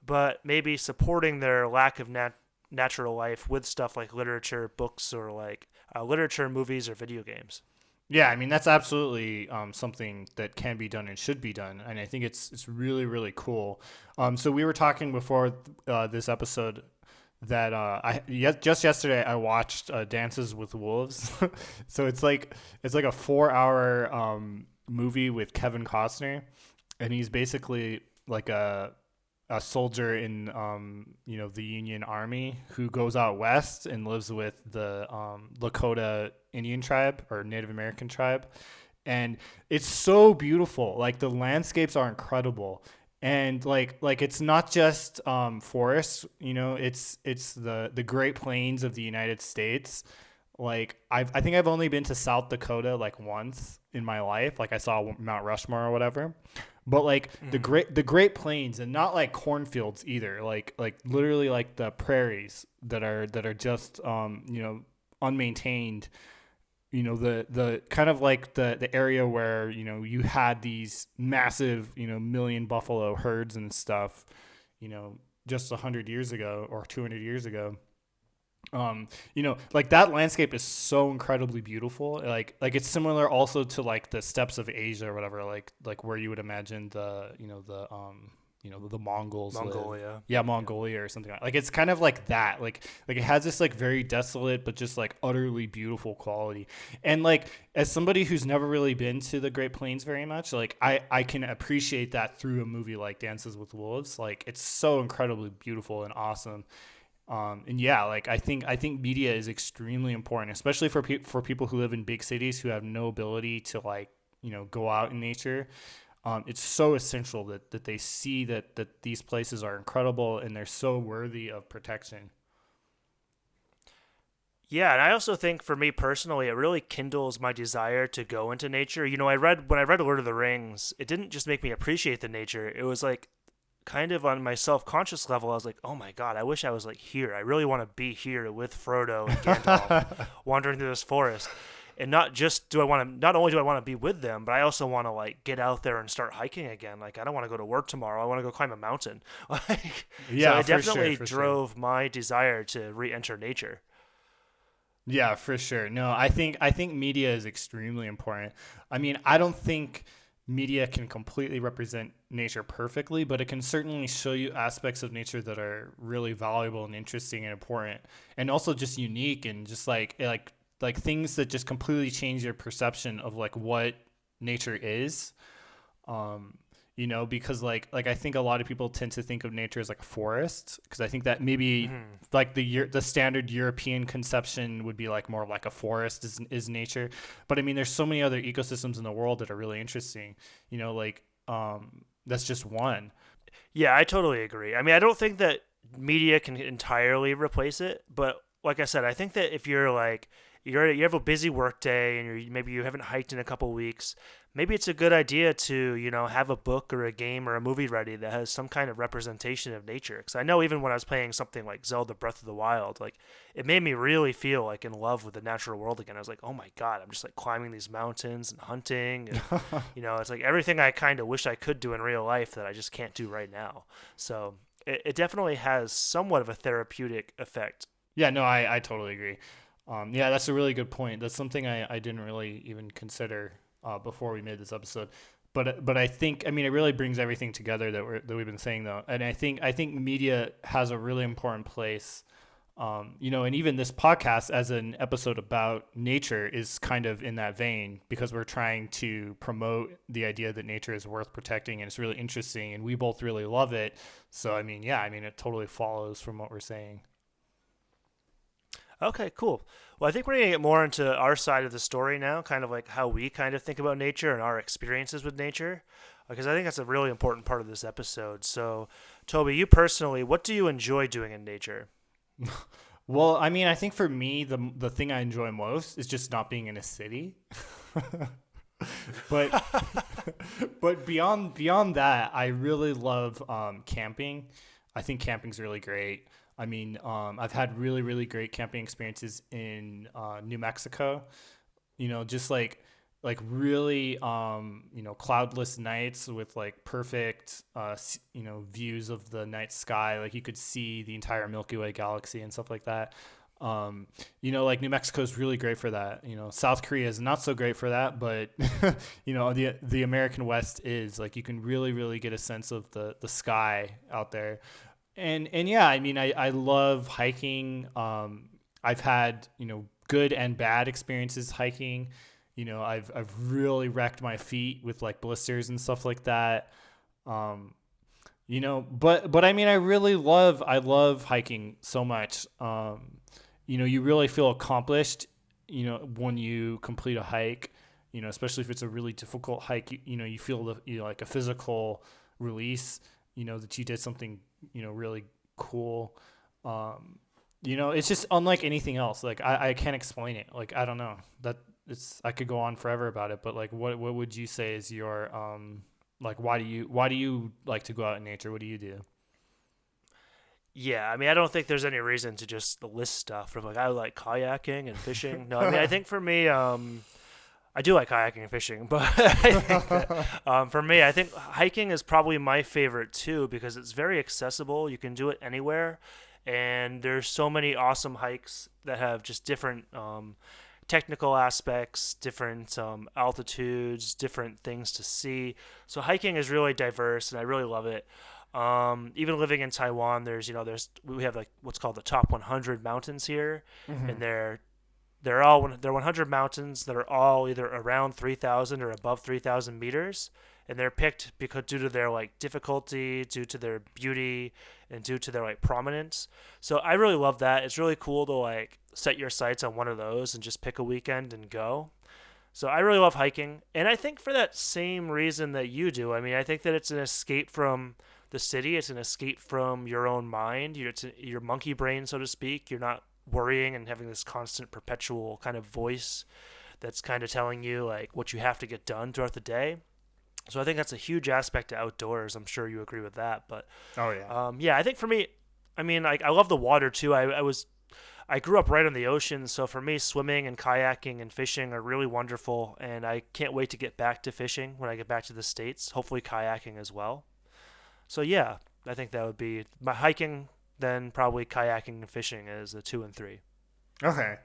but maybe supporting their lack of natural life with stuff like literature, books, or like literature, movies, or video games? Yeah, I mean that's absolutely something that can be done and should be done, and I think it's really really cool. So we were talking before this episode that just yesterday I watched Dances with Wolves. So it's like a 4 hour movie with Kevin Costner, and he's basically like a soldier in the Union Army who goes out west and lives with the Lakota Indian tribe or Native American tribe, and it's so beautiful. Like the landscapes are incredible, and like it's not just forests. It's the Great Plains of the United States. Like I think I've only been to South Dakota like once in my life. Like I saw Mount Rushmore or whatever, but like Mm-hmm. the Great Plains, and not like cornfields either. Like literally like the prairies that are just unmaintained. The kind of like the area where you had these massive million buffalo herds and stuff. You know, just 100 years ago or 200 years ago. Like that landscape is so incredibly beautiful. Like it's similar also to like the steppes of Asia or whatever, like where you would imagine the Mongols live. Mongolia. Yeah, Yeah. Mongolia or something like it's kind of like that. Like it has this like very desolate but just like utterly beautiful quality. And like as somebody who's never really been to the Great Plains very much, like I can appreciate that through a movie like Dances with Wolves. Like it's so incredibly beautiful and awesome. And yeah, like I think media is extremely important, especially for people who live in big cities who have no ability to like go out in nature. It's so essential that they see that these places are incredible and they're so worthy of protection. Yeah, and I also think for me personally, it really kindles my desire to go into nature. When I read Lord of the Rings, it didn't just make me appreciate the nature. It was like kind of on my self-conscious level, I was like, "Oh my god, I wish I was like here. I really want to be here with Frodo and Gandalf wandering through this forest." And not only do I want to be with them, but I also want to like get out there and start hiking again. Like I don't want to go to work tomorrow. I want to go climb a mountain. Like so Yeah, it for sure, definitely for sure. drove my desire to re-enter nature. Yeah, for sure. No, I think media is extremely important. I mean, I don't think media can completely represent nature perfectly, but it can certainly show you aspects of nature that are really valuable and interesting and important, and also just unique and just like things that just completely change your perception of like what nature is. um because like I think a lot of people tend to think of nature as like a forest, because I think that maybe Hmm. like the standard European conception would be like more like a forest is nature. But I mean there's so many other ecosystems in the world that are really interesting, like that's just one. Yeah, I totally agree. I mean, I don't think that media can entirely replace it, but like I said, I think that if you're like you have a busy work day and maybe you haven't hiked in a couple weeks, maybe it's a good idea to have a book or a game or a movie ready that has some kind of representation of nature. Because I know even when I was playing something like Zelda Breath of the Wild, like it made me really feel like in love with the natural world again. I was like, oh my god, I'm just like climbing these mountains and hunting and it's like everything I kind of wish I could do in real life that I just can't do right now. So it definitely has somewhat of a therapeutic effect. Yeah, no, I totally agree. Yeah, that's a really good point. That's something I didn't really even consider before we made this episode. But I think, I mean, it really brings everything together that we've been saying though, and I think media has a really important place. And even this podcast as an episode about nature is kind of in that vein, because we're trying to promote the idea that nature is worth protecting and it's really interesting and we both really love it. So I mean, yeah, I mean it totally follows from what we're saying. Okay, cool. Well, I think we're going to get more into our side of the story now, kind of like how we kind of think about nature and our experiences with nature, because I think that's a really important part of this episode. So, Toby, you personally, what do you enjoy doing in nature? Well, I mean, I think for me, the thing I enjoy most is just not being in a city. but but beyond that, I really love camping. I think camping's really great. I mean, I've had really great camping experiences in New Mexico. Just like really cloudless nights with like perfect views of the night sky. Like you could see the entire Milky Way galaxy and stuff like that. Like New Mexico is really great for that. South Korea is not so great for that, but the American West is. Like you can really get a sense of the sky out there. And yeah, I mean, I love hiking. I've had good and bad experiences hiking. I've really wrecked my feet with like blisters and stuff like that. Um, but I mean, I love hiking so much. You really feel accomplished, when you complete a hike, especially if it's a really difficult hike, you feel like a physical release, that you did something, really cool. It's just unlike anything else. Like I can't explain it. Like, I don't know I could go on forever about it, but like, what would you say is your, like, why do you like to go out in nature? What do you do? Yeah, I mean, I don't think there's any reason to just list stuff. I'm like, I like kayaking and fishing. No, I mean, I think for me, I do like kayaking and fishing, but I think that, for me, I think hiking is probably my favorite too because it's very accessible. You can do it anywhere, and there's so many awesome hikes that have just different technical aspects, different altitudes, different things to see. So hiking is really diverse, and I really love it. Even living in Taiwan, we have like what's called the top 100 mountains here, and Mm-hmm. they're 100 mountains that are all either around 3,000 or above 3,000 meters, and they're picked because due to their like difficulty, due to their beauty, and due to their like prominence. So I really love that. It's really cool to like set your sights on one of those and just pick a weekend and go. So I really love hiking, and I think for that same reason that you do. I mean, I think that it's an escape from the city. It's an escape from your own mind. It's your monkey brain, so to speak. You're not worrying and having this constant, perpetual kind of voice that's kind of telling you like what you have to get done throughout the day. So I think that's a huge aspect to outdoors. I'm sure you agree with that. But Oh yeah. yeah, I think for me, I mean, like I love the water too. I grew up right on the ocean, so for me, swimming and kayaking and fishing are really wonderful, and I can't wait to get back to fishing when I get back to the States. Hopefully, kayaking as well. So yeah, I think that would be my hiking, then probably kayaking and fishing as a two and three. Okay.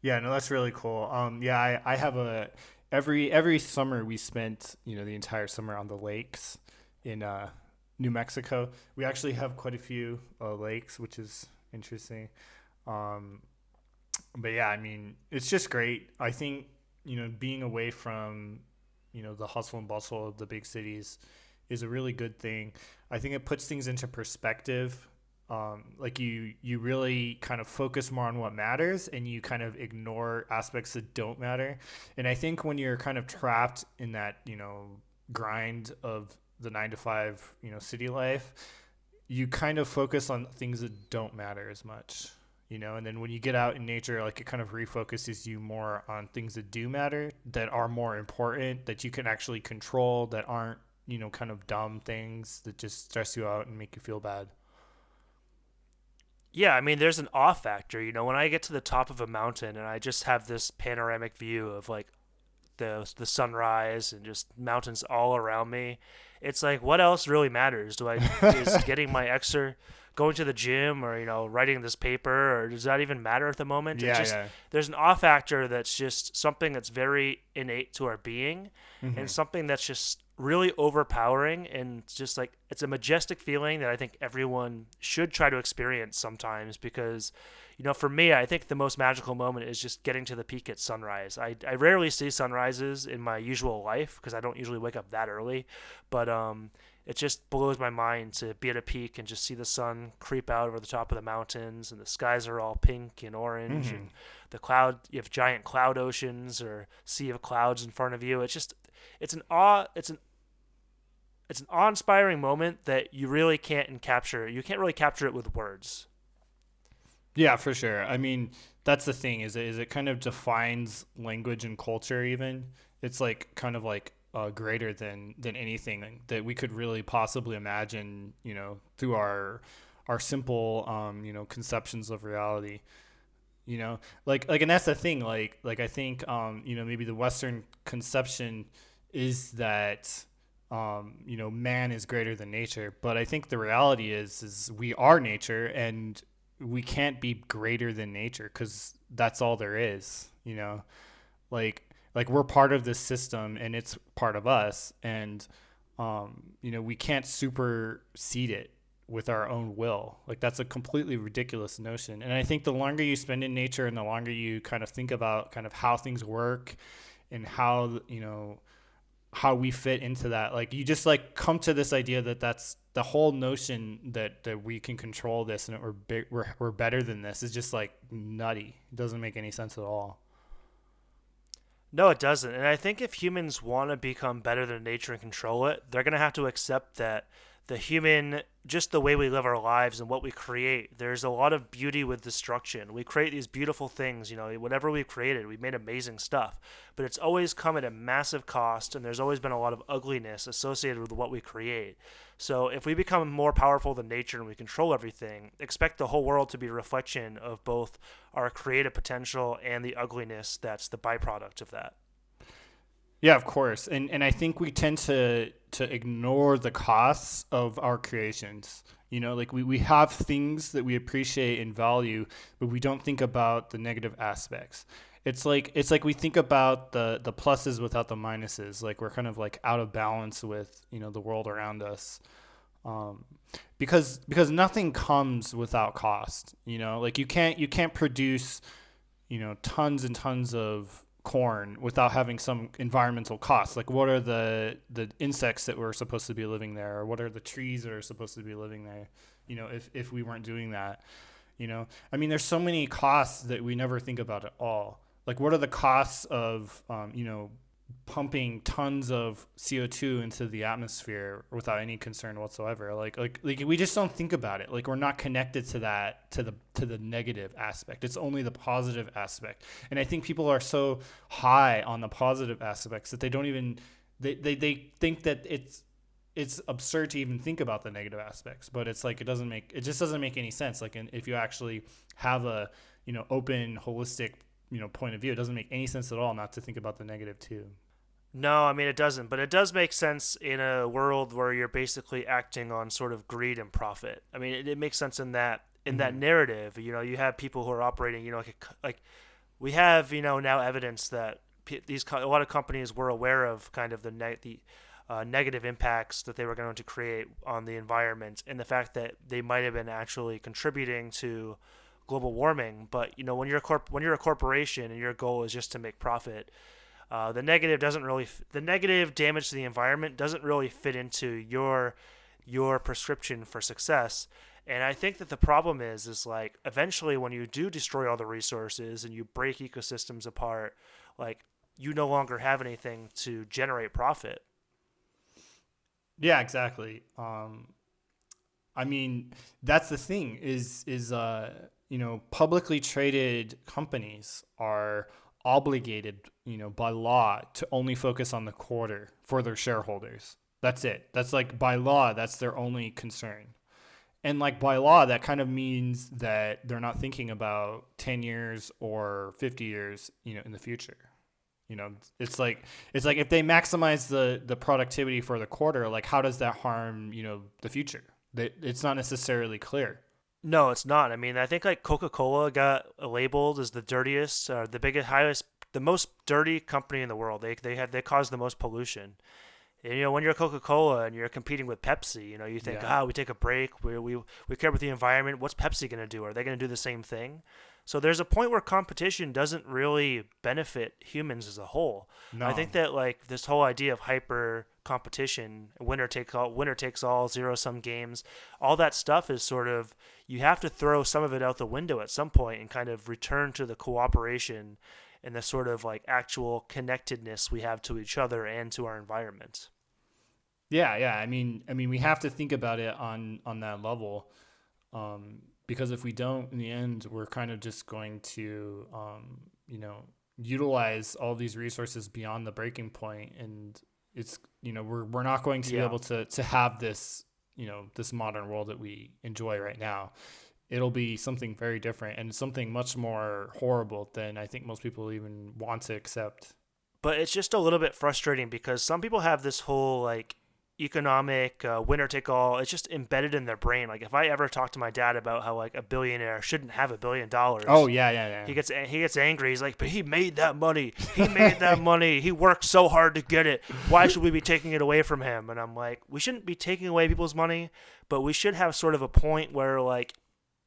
Yeah, no, that's really cool. Yeah, I have every summer we spent, the entire summer on the lakes in New Mexico. We actually have quite a few lakes, which is interesting. Um, but yeah, I mean, it's just great. I think, being away from, the hustle and bustle of the big cities is a really good thing. I think it puts things into perspective. Like you really kind of focus more on what matters and you kind of ignore aspects that don't matter. And I think when you're kind of trapped in that, grind of the 9 to 5, city life, you kind of focus on things that don't matter as much. And then when you get out in nature, like it kind of refocuses you more on things that do matter, that are more important, that you can actually control, that aren't, kind of dumb things that just stress you out and make you feel bad. Yeah, I mean, there's an awe factor. When I get to the top of a mountain and I just have this panoramic view of like the sunrise and just mountains all around me, it's like, what else really matters? Is getting my going to the gym or writing this paper, or does that even matter at the moment? It's Yeah, just yeah. there's an awe factor that's just something that's very innate to our being, and Hmm. something that's just really overpowering, and just like it's a majestic feeling that I think everyone should try to experience sometimes, because for me, I think the most magical moment is just getting to the peak at sunrise. I rarely see sunrises in my usual life because I don't usually wake up that early, but it just blows my mind to be at a peak and just see the sun creep out over the top of the mountains, and the skies are all pink and orange, Hmm. and you have giant cloud oceans or sea of clouds in front of you. It's an awe it's an awe-inspiring moment that you really can't capture. You can't really capture it with words. Yeah, for sure. I mean, that's the thing is it kind of defines language and culture even. It's like kind of like greater than anything that we could really possibly imagine, through our simple conceptions of reality. And that's the thing, like I think maybe the Western conception is that man is greater than nature, but I think the reality is we are nature, and we can't be greater than nature because that's all there is. Like we're part of this system and it's part of us, and we can't supersede it with our own will. Like that's a completely ridiculous notion. And I think the longer you spend in nature and the longer you kind of think about kind of how things work and how we fit into that, like you just like come to this idea that that's the whole notion that we can control this and we're better than this is just like nutty. It doesn't make any sense at all. No, it doesn't. And I think if humans want to become better than nature and control it, they're going to have to accept that the human, just the way we live our lives and what we create, there's a lot of beauty with destruction. We create these beautiful things, whatever we've created, we've made amazing stuff, but it's always come at a massive cost, and there's always been a lot of ugliness associated with what we create. So if we become more powerful than nature and we control everything, expect the whole world to be a reflection of both our creative potential and the ugliness that's the byproduct of that. Yeah, of course. And I think we tend to ignore the costs of our creations. Like we have things that we appreciate and value, but we don't think about the negative aspects. It's like we think about the pluses without the minuses. Like we're kind of like out of balance with, the world around us. Um, because nothing comes without cost. Like you can't produce tons and tons of corn without having some environmental costs. Like what are the insects that were supposed to be living there, or what are the trees that are supposed to be living there, if we weren't doing that. I mean, there's so many costs that we never think about at all. Like what are the costs of pumping tons of CO2 into the atmosphere without any concern whatsoever. Like we just don't think about it. Like we're not connected to that, to the negative aspect. It's only the positive aspect. And I think people are so high on the positive aspects that they don't even they think that it's absurd to even think about the negative aspects. But it's like it just doesn't make any sense. Like if you actually have a open, holistic point of view, it doesn't make any sense at all not to think about the negative too. No, I mean it doesn't, but it does make sense in a world where you're basically acting on sort of greed and profit. I mean, it makes sense in that Mm-hmm. narrative. You have people who are operating, like we have, now evidence that a lot of companies were aware of kind of the negative impacts that they were going to create on the environment, and the fact that they might have been actually contributing to global warming. But when you're a corporation and your goal is just to make profit, the negative damage to the environment doesn't really fit into your prescription for success. And I think that the problem is like eventually when you do destroy all the resources and you break ecosystems apart, like you no longer have anything to generate profit. Yeah, exactly. I mean, that's the thing is publicly traded companies are obligated, by law to only focus on the quarter for their shareholders. That's it. That's like by law, that's their only concern. And like by law, that kind of means that they're not thinking about 10 years or 50 years, in the future. You know, it's like if they maximize the productivity for the quarter, like how does that harm, the future? It's not necessarily clear. No, it's not. I mean, I think like Coca-Cola got labeled as the dirtiest, the biggest, highest, the most dirty company in the world. They cause the most pollution. And, when you're Coca-Cola and you're competing with Pepsi, you think, Yeah. we take a break. We care about the environment. What's Pepsi going to do? Are they going to do the same thing? So there's a point where competition doesn't really benefit humans as a whole. I think No. that like this whole idea of hyper competition, winner takes all, zero sum games, all that stuff is sort of you have to throw some of it out the window at some point and kind of return to the cooperation and the sort of like actual connectedness we have to each other and to our environment. Yeah, yeah. I mean, we have to think about it on that level. Because if we don't, in the end, we're kind of just going to, utilize all these resources beyond the breaking point, and it's we're not going to be Yeah. able to have this this modern world that we enjoy right now. It'll be something very different and something much more horrible than I think most people even want to accept. But it's just a little bit frustrating because some people have this whole like economic winner take all. It's just embedded in their brain. Like if I ever talk to my dad about how like a billionaire shouldn't have Oh $1 billion, yeah, yeah, yeah. he gets angry. He's like, but he made that money. He made that money. He worked so hard to get it. Why should we be taking it away from him? And I'm like, we shouldn't be taking away people's money, but we should have sort of a point where like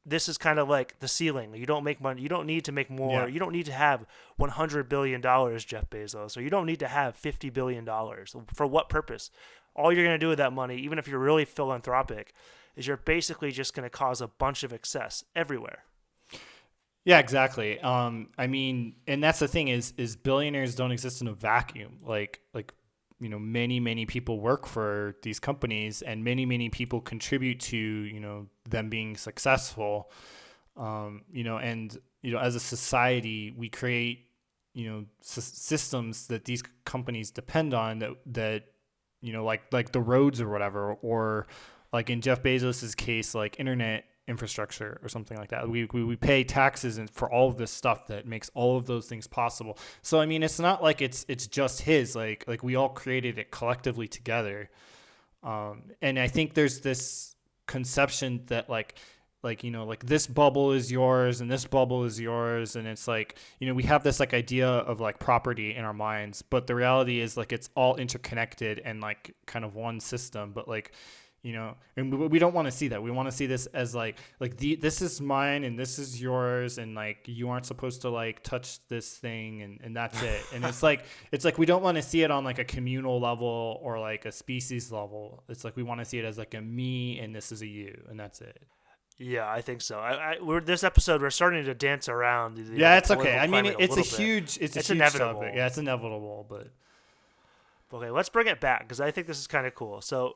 this is kind of like the ceiling. You don't make money. You don't need to make more. Yeah. You don't need to have $100 billion, Jeff Bezos, or you don't need to have $50 billion. For what purpose? All you're going to do with that money, even if you're really philanthropic, is you're basically just going to cause a bunch of excess everywhere. Yeah, exactly. I mean, and that's the thing is billionaires don't exist in a vacuum. Like many people work for these companies, and many people contribute to them being successful. And as a society, we create systems that these companies depend on that like the roads or whatever, or like in Jeff Bezos's case, like internet infrastructure or something like that. We pay taxes and for all of this stuff that makes all of those things possible. So I mean, it's not like it's just his. Like we all created it collectively together. And I think there's this conception that like this bubble is yours and this bubble is yours, and it's like we have this like idea of like property in our minds, but the reality is like it's all interconnected and like kind of one system. But like and we don't want to see that. We want to see this as like this is mine and this is yours, and like you aren't supposed to like touch this thing, and that's it. And it's like we don't want to see it on like a communal level or like a species level. It's like we want to see it as like a me and this is a you, and that's it. Yeah, I think so. We're this episode. We're starting to dance around. Yeah, it's okay. I mean, it's it's huge inevitable. topic. Yeah, it's inevitable, but okay, let's bring it back because I think this is kind of cool. So,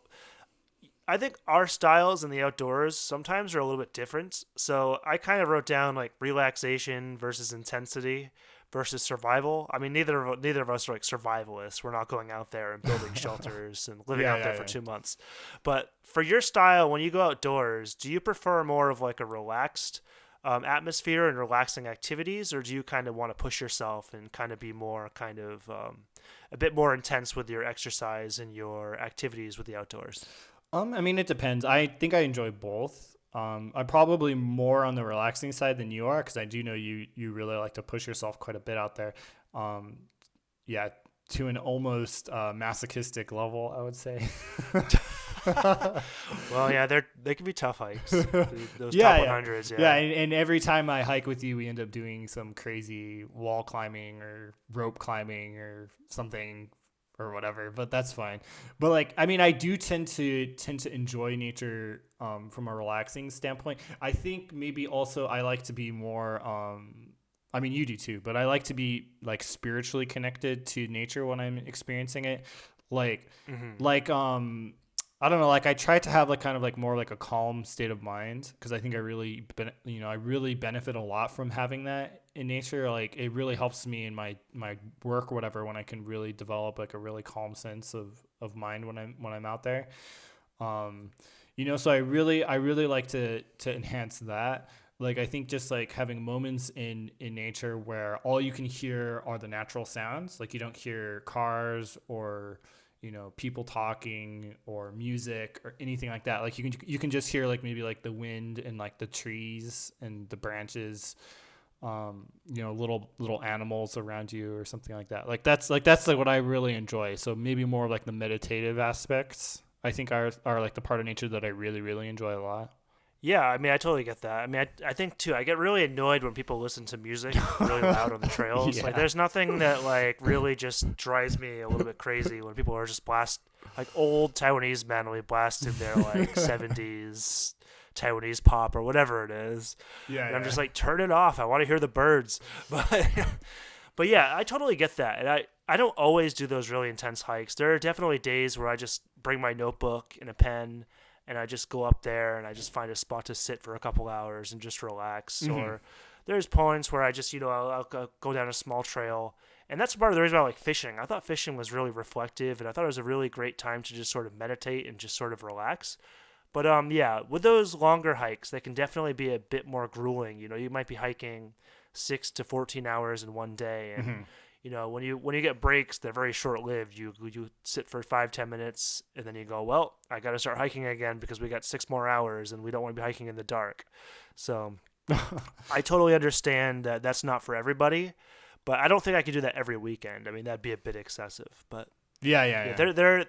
I think our styles in the outdoors sometimes are a little bit different. So, I kind of wrote down like relaxation versus intensity versus survival. I mean, neither of us are like survivalists. We're not going out there and building shelters and living out there for 2 months. But for your style, when you go outdoors, do you prefer more of like a relaxed atmosphere and relaxing activities, or do you kind of want to push yourself and kind of be more kind of a bit more intense with your exercise and your activities with the outdoors? I mean, it depends. I think I enjoy both. I'm probably more on the relaxing side than you are, because I do know you really like to push yourself quite a bit out there. Yeah, to an almost masochistic level, I would say. Well, yeah, they can be tough hikes. Those Yeah, top yeah. 100s, Yeah, and every time I hike with you, we end up doing some crazy wall climbing or rope climbing or something or whatever, but that's fine. But like, I mean, I do tend to enjoy nature from a relaxing standpoint. I think maybe also I like to be more I mean, you do too, but I like to be like spiritually connected to nature when I'm experiencing it. Like I don't know, like I try to have like kind of like more like a calm state of mind, because I think I really I really benefit a lot from having that in nature. Like it really helps me in my work or whatever, when I can really develop like a really calm sense of mind when I'm out there. So I really like to enhance that. Like I think just like having moments in nature where all you can hear are the natural sounds, like you don't hear cars or people talking or music or anything like that. Like you can just hear like maybe like the wind and like the trees and the branches, little animals around you or something like that. That's what I really enjoy. So maybe more like the meditative aspects, I think are like the part of nature that I really, really enjoy a lot. Yeah, I mean, I totally get that. I mean, I think too, I get really annoyed when people listen to music really loud on the trails. Yeah. Like, there's nothing that like really just drives me a little bit crazy when people are just like old Taiwanese men will be blasting their like 70s Taiwanese pop or whatever it is. Yeah. And I'm just like, turn it off. I want to hear the birds. But yeah, I totally get that. And I don't always do those really intense hikes. There are definitely days where I just bring my notebook and a pen and I just go up there and I just find a spot to sit for a couple hours and just relax. Mm-hmm. Or there's points where I just, I'll go down a small trail. And that's part of the reason why I like fishing. I thought fishing was really reflective, and I thought it was a really great time to just sort of meditate and just sort of relax. But yeah, with those longer hikes, they can definitely be a bit more grueling. You might be hiking 6 to 14 hours in one day, and Mm-hmm. when you get breaks, they're very short lived. You sit for 5-10 minutes, and then you go, well, I got to start hiking again because we got 6 more hours, and we don't want to be hiking in the dark. So I totally understand that that's not for everybody, but I don't think I could do that every weekend. I mean, that'd be a bit excessive. But yeah, Yeah.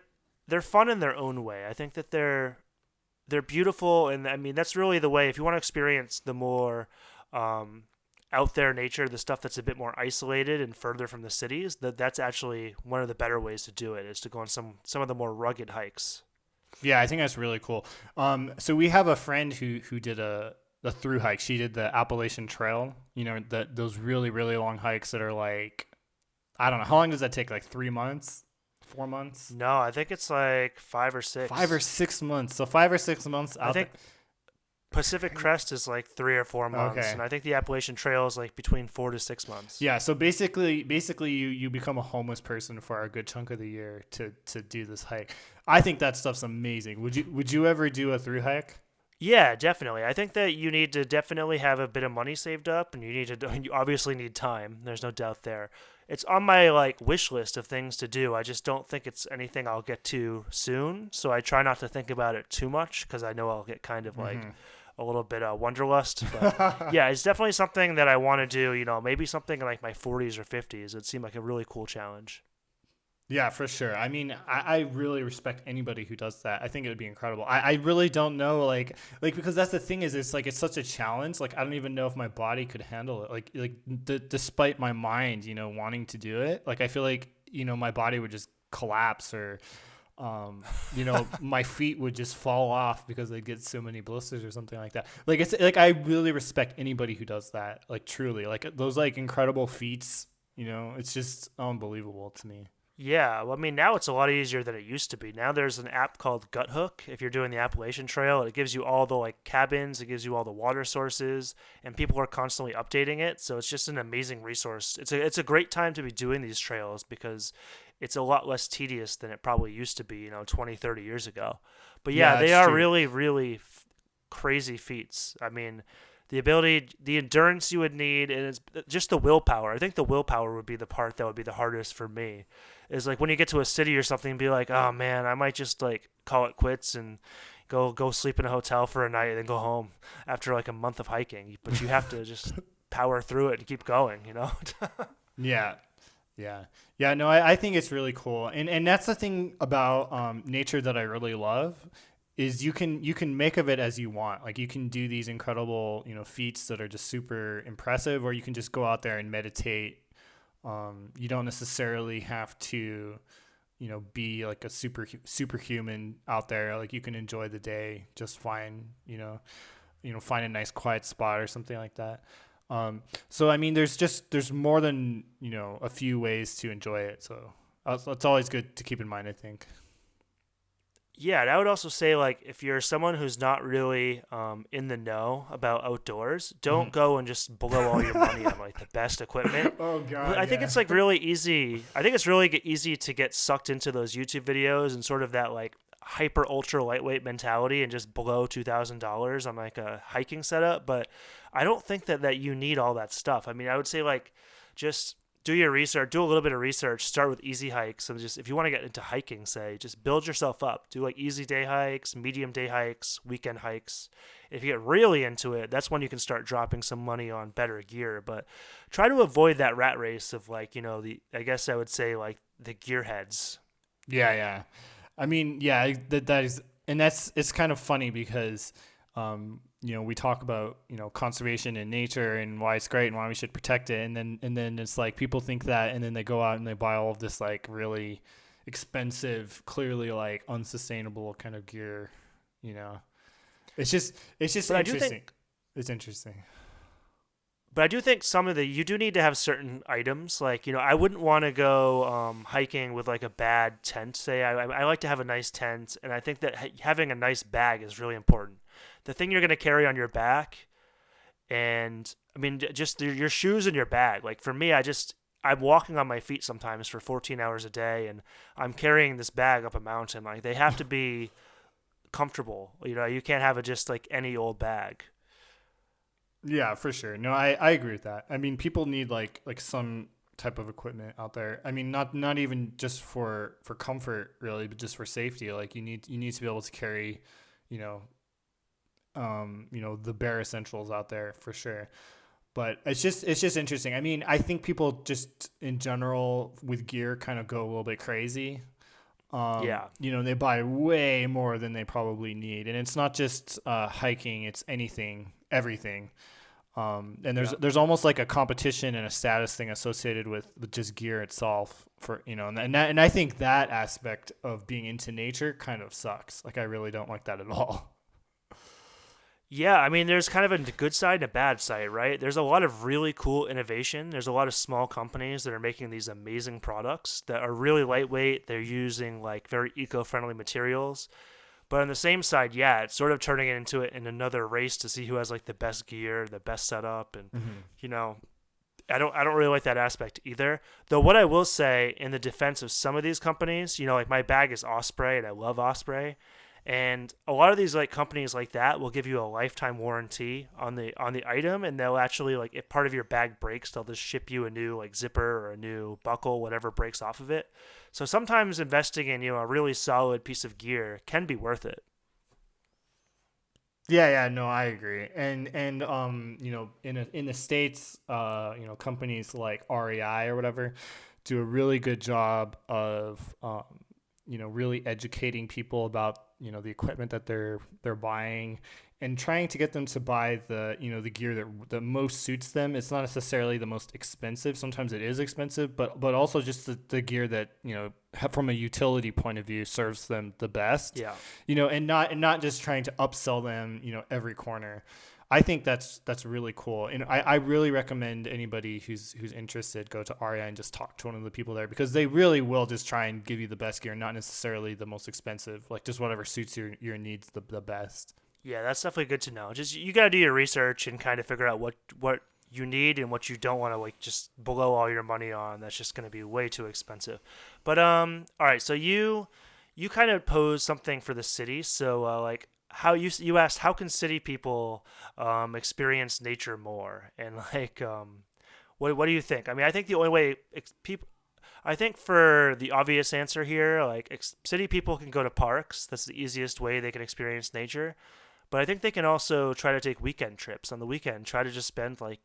they're fun in their own way. I think that they're beautiful, and I mean that's really the way. If you want to experience the more out there nature, the stuff that's a bit more isolated and further from the cities, that's actually one of the better ways to do it, is to go on some of the more rugged hikes. Yeah, I think that's really cool. So we have a friend who did a through hike. She did the Appalachian Trail. Those really really long hikes that are like, I don't know, how long does that take? Like 3 months, 4 months, No, I think it's like 5 or 6. 5 or 6 months. So 5 or 6 months I out think Pacific Crest is like 3 or 4 months, Okay. and I think the Appalachian Trail is like between 4 to 6 months. Yeah, so basically you become a homeless person for a good chunk of the year to do this hike. I think that stuff's amazing. Would you ever do a through hike? Yeah, definitely. I think that you need to definitely have a bit of money saved up, and you obviously need time. There's no doubt there. It's on my like wish list of things to do. I just don't think it's anything I'll get to soon, so I try not to think about it too much because I know I'll get kind of like a little bit of wanderlust. But yeah, it's definitely something that I want to do. Maybe something in like my 40s or 50s. It seemed like a really cool challenge. Yeah, for sure. I mean, I really respect anybody who does that. I think it would be incredible. I really don't know, because that's the thing is, it's such a challenge. Like, I don't even know if my body could handle it. Despite my mind, wanting to do it, like, I feel like, my body would just collapse, or, my feet would just fall off because they'd get so many blisters or something like that. Like, it's like, I really respect anybody who does that. Like, truly, like those, like, incredible feats, it's just unbelievable to me. Yeah, well, I mean, now it's a lot easier than it used to be. Now there's an app called Gut Hook. If you're doing the Appalachian Trail, it gives you all the like cabins, it gives you all the water sources, and people are constantly updating it. So it's just an amazing resource. It's a great time to be doing these trails because it's a lot less tedious than it probably used to be, 20, 30 years ago. But yeah, Yeah, they that's are true. really, really crazy feats. I mean, the ability, the endurance you would need, and it's just the willpower. I think the willpower would be the part that would be the hardest for me. Is like when you get to a city or something, and be like, oh man, I might just like call it quits and go sleep in a hotel for a night and then go home after like a month of hiking. But you have to just power through it and keep going. Yeah. Yeah. Yeah. No, I think it's really cool. And that's the thing about nature that I really love is you can make of it as you want. Like you can do these incredible, feats that are just super impressive, or you can just go out there and meditate. You don't necessarily have to, be like a superhuman out there. Like you can enjoy the day just fine, find a nice quiet spot or something like that. So I mean, there's more than a few ways to enjoy it. So it's always good to keep in mind, I think. Yeah, and I would also say like if you're someone who's not really in the know about outdoors, don't go and just blow all your money on like the best equipment. Oh God, I think yeah. it's like really easy. I think it's really easy to get sucked into those YouTube videos and sort of that like hyper ultra lightweight mentality and just blow $2,000 on like a hiking setup. But I don't think that you need all that stuff. I mean, I would say like just do your research, do a little bit of research, start with easy hikes. And just if you want to get into hiking, say, just build yourself up. Do like easy day hikes, medium day hikes, weekend hikes. If you get really into it, that's when you can start dropping some money on better gear. But try to avoid that rat race of like, I guess I would say like the gearheads. Yeah, yeah. I mean, yeah, that is, and it's kind of funny because, we talk about, conservation and nature and why it's great and why we should protect it. And then it's like people think that, and then they go out and they buy all of this like really expensive, clearly like unsustainable kind of gear, It's just But I do interesting. think It's interesting. But I do think you do need to have certain items. Like, I wouldn't want to go hiking with like a bad tent. Say, I like to have a nice tent, and I think that having a nice bag is really important. The thing you're going to carry on your back, and I mean, just your shoes and your bag. Like for me, I'm walking on my feet sometimes for 14 hours a day, and I'm carrying this bag up a mountain. Like they have to be comfortable. You can't have it just like any old bag. Yeah, for sure. No, I agree with that. I mean, people need like some type of equipment out there. I mean, not even just for comfort really, but just for safety. Like you need to be able to carry, you know, the bare essentials out there for sure. But it's just interesting. I mean, I think people just in general with gear kind of go a little bit crazy. Yeah. They buy way more than they probably need, and it's not just hiking; it's anything, everything. And there's almost like a competition and a status thing associated with just gear itself for and I think that aspect of being into nature kind of sucks. Like I really don't like that at all. Yeah, I mean, there's kind of a good side and a bad side, right? There's a lot of really cool innovation. There's a lot of small companies that are making these amazing products that are really lightweight. They're using like very eco-friendly materials. But on the same side, yeah, it's sort of turning it into another race to see who has like the best gear, the best setup, and Mm-hmm. you know, I don't really like that aspect either. Though what I will say in the defense of some of these companies, like my bag is Osprey and I love Osprey. And a lot of these like companies like that will give you a lifetime warranty on the item, and they'll actually like if part of your bag breaks, they'll just ship you a new like zipper or a new buckle, whatever breaks off of it. So sometimes investing in a really solid piece of gear can be worth it. Yeah, no, I agree. And in the States, companies like REI or whatever do a really good job of really educating people about, the equipment that they're buying and trying to get them to buy the gear that most suits them. It's not necessarily the most expensive. Sometimes it is expensive, but also just the gear that, from a utility point of view serves them the best. Yeah. And not just trying to upsell them, every corner. I think that's really cool, and I really recommend anybody who's interested go to REI and just talk to one of the people there, because they really will just try and give you the best gear, not necessarily the most expensive, like just whatever suits your needs the best. Yeah, that's definitely good to know. Just you got to do your research and kind of figure out what you need and what you don't want to like just blow all your money on. That's just going to be way too expensive. But all right, so you kind of posed something for the city. So like how you asked how can city people experience nature more, and like what do you think? I mean, I think the only way people I think for the obvious answer here, like city people can go to parks. That's the easiest way they can experience nature. But I think they can also try to take weekend trips on the weekend. Try to just spend like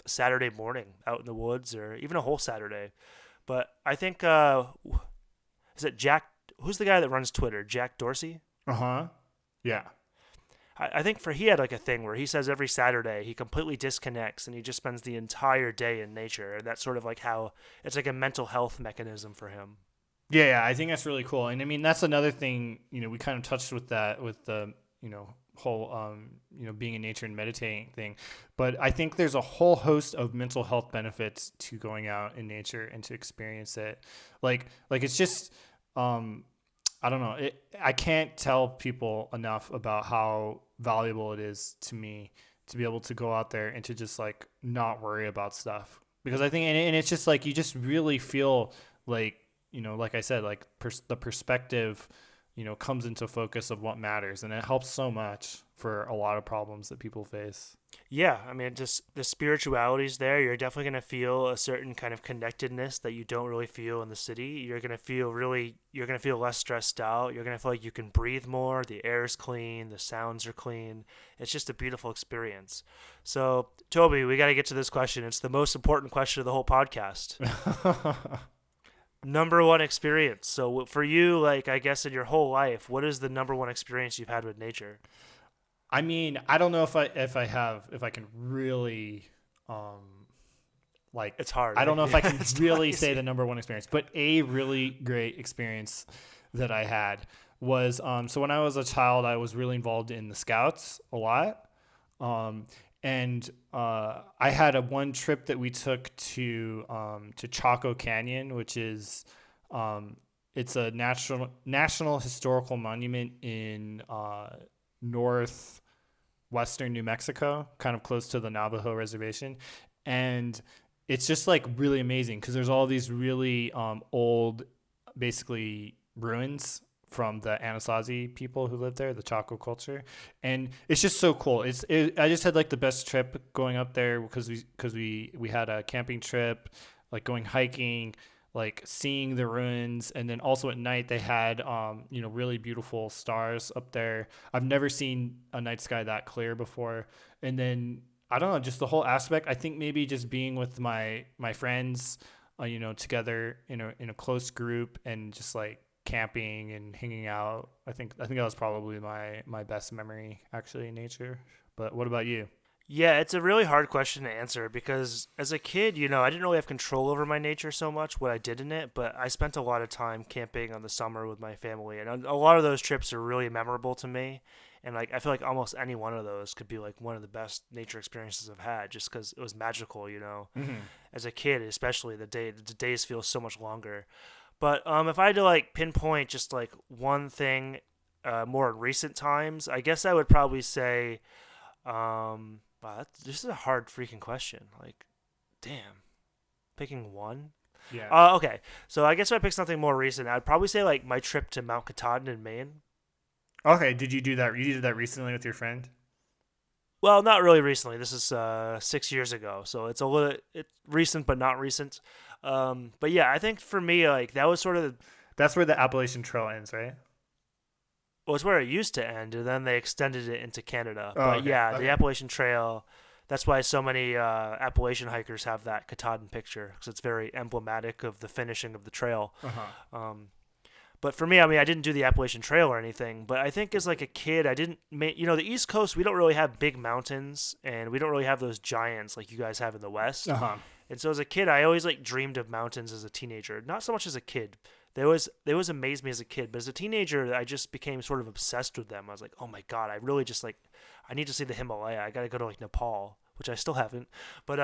a Saturday morning out in the woods, or even a whole Saturday. But I think is it Jack? Who's the guy that runs Twitter? Jack Dorsey. Uh-huh. Yeah. I think he had like a thing where he says every Saturday he completely disconnects and he just spends the entire day in nature. And that's sort of like how it's like a mental health mechanism for him. Yeah, I think that's really cool. And I mean, that's another thing, we kind of touched with that, with the, whole, being in nature and meditating thing. But I think there's a whole host of mental health benefits to going out in nature and to experience it. Like it's just, I don't know. I can't tell people enough about how valuable it is to me to be able to go out there and to just like not worry about stuff. Because I think, and it's just like, you just really feel like, like I said, like the perspective, comes into focus of what matters. And it helps so much for a lot of problems that people face. Yeah, I mean, just the spirituality's there. You're definitely going to feel a certain kind of connectedness that you don't really feel in the city. You're going to feel less stressed out. You're going to feel like you can breathe more. The air is clean. The sounds are clean. It's just a beautiful experience. So, Toby, we got to get to this question. It's the most important question of the whole podcast. Number one experience. So for you, like, I guess in your whole life, what is the number one experience you've had with nature? I mean, I don't know if I can really, like, It's hard. I don't Right? know if I can It's really not say easy. the number one experience, but a really great experience that I had was, so when I was a child, I was really involved in the Scouts a lot. And I had a one trip that we took to Chaco Canyon, which is it's a national historical monument in northwestern New Mexico, kind of close to the Navajo reservation, and it's just like really amazing because there's all these really old, basically ruins from the Anasazi people who lived there, the Chaco culture, and it's just so cool. I just had like the best trip going up there because we had a camping trip, like going hiking, like seeing the ruins, and then also at night they had really beautiful stars up there. I've never seen a night sky that clear before, and then I don't know, just the whole aspect. I think maybe just being with my friends, together in a close group and just like camping and hanging out. I think that was probably my best memory actually in nature. But what about you? Yeah, it's a really hard question to answer because as a kid, I didn't really have control over my nature so much, what I did in it, but I spent a lot of time camping on the summer with my family, and a lot of those trips are really memorable to me. And like I feel like almost any one of those could be like one of the best nature experiences I've had just because it was magical. Mm-hmm. As a kid, especially the days feel so much longer. But if I had to like pinpoint just like one thing more in recent times, I guess I would probably say wow, this is a hard freaking question. Like, damn, picking one. Yeah. Okay, so I guess if I pick something more recent, I'd probably say like my trip to Mount Katahdin in Maine. Okay. Did you do that? You did that recently with your friend? Well, not really recently. This is 6 years ago, so it's recent but not recent. But yeah, I think for me, like that was sort of That's where the Appalachian Trail ends, right? well, it's where it used to end, and then they extended it into Canada. Oh, But okay. yeah, the Okay. Appalachian Trail. That's why so many Appalachian hikers have that Katahdin picture because it's very emblematic of the finishing of the trail. Uh huh. Um, but for me, I mean, I didn't do the Appalachian Trail or anything. But I think as like a kid, I didn't. The East Coast, we don't really have big mountains, and we don't really have those giants like you guys have in the West. Uh huh. And so as a kid, I always like dreamed of mountains as a teenager. Not so much as a kid. They always amazed me as a kid, but as a teenager, I just became sort of obsessed with them. I was like, oh my god, I really just like, I need to see the Himalaya. I got to go to like Nepal, which I still haven't. But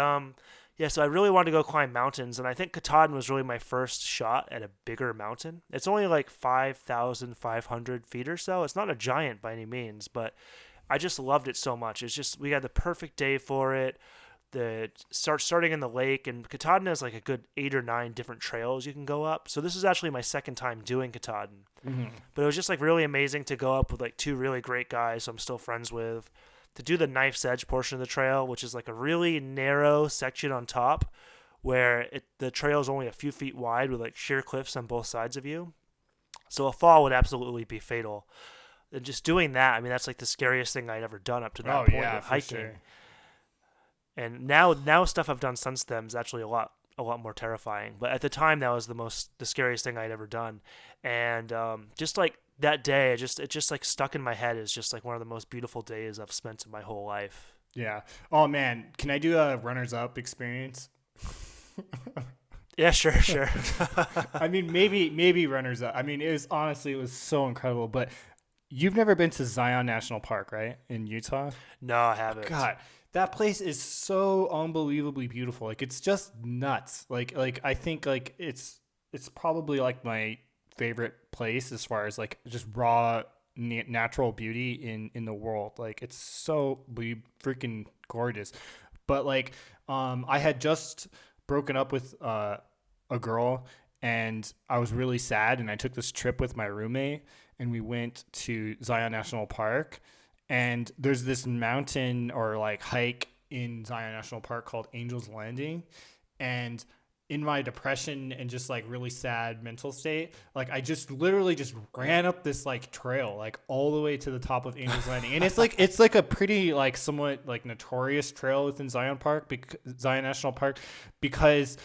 yeah. So I really wanted to go climb mountains, and I think Katahdin was really my first shot at a bigger mountain. It's only like 5,500 feet or so. It's not a giant by any means, but I just loved it so much. It's just we had the perfect day for it. Starting in the lake, and Katahdin has like a good 8 or 9 different trails you can go up. So this is actually my second time doing Katahdin, Mm-hmm. but it was just like really amazing to go up with like two really great guys who I'm still friends with, to do the Knife's Edge portion of the trail, which is like a really narrow section on top where the trail is only a few feet wide with like sheer cliffs on both sides of you. So a fall would absolutely be fatal. And just doing that, I mean, that's like the scariest thing I'd ever done up to that Oh point yeah, with for hiking. sure. And now stuff I've done since then is actually a lot more terrifying. But at the time, that was the scariest thing I'd ever done. And just like that day, it just like stuck in my head as just like one of the most beautiful days I've spent in my whole life. Yeah. Oh man, can I do a runners up experience? Yeah, sure, sure. I mean, maybe runners up. I mean, it was so incredible. But you've never been to Zion National Park, right, in Utah? No, I haven't. God, that place is so unbelievably beautiful. Like it's just nuts. Like I think like it's probably like my favorite place as far as like just raw natural beauty in the world. Like it's so freaking gorgeous. But like I had just broken up with a girl, and I was really sad, and I took this trip with my roommate, and we went to Zion National Park, and there's this mountain or like hike in Zion National Park called Angel's Landing. And in my depression and just like really sad mental state, like I just literally just ran up this like trail like all the way to the top of Angel's Landing. And it's like a pretty like somewhat like notorious trail within Zion National Park because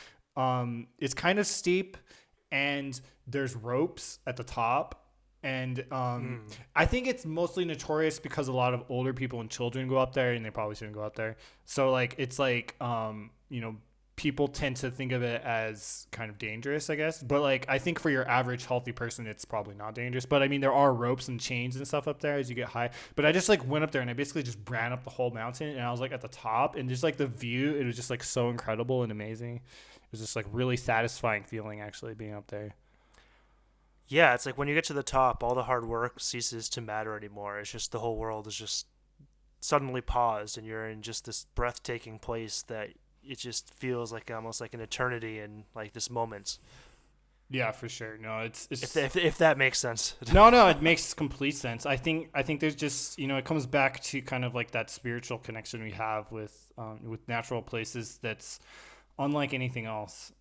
it's kind of steep and there's ropes at the top. And I think it's mostly notorious because a lot of older people and children go up there, and they probably shouldn't go up there. So like it's like people tend to think of it as kind of dangerous, I guess. But like, I think for your average healthy person, it's probably not dangerous. But I mean, there are ropes and chains and stuff up there as you get high. But I just like went up there and I basically just ran up the whole mountain, and I was like at the top, and just like the view, it was just like so incredible and amazing. It was just like really satisfying feeling actually being up there. Yeah, it's like when you get to the top, all the hard work ceases to matter anymore. It's just the whole world is just suddenly paused, and you're in just this breathtaking place that it just feels like almost like an eternity in like this moment. Yeah, for sure. No, it's If that makes sense. no, it makes complete sense. I think there's just, it comes back to kind of like that spiritual connection we have with natural places that's unlike anything else.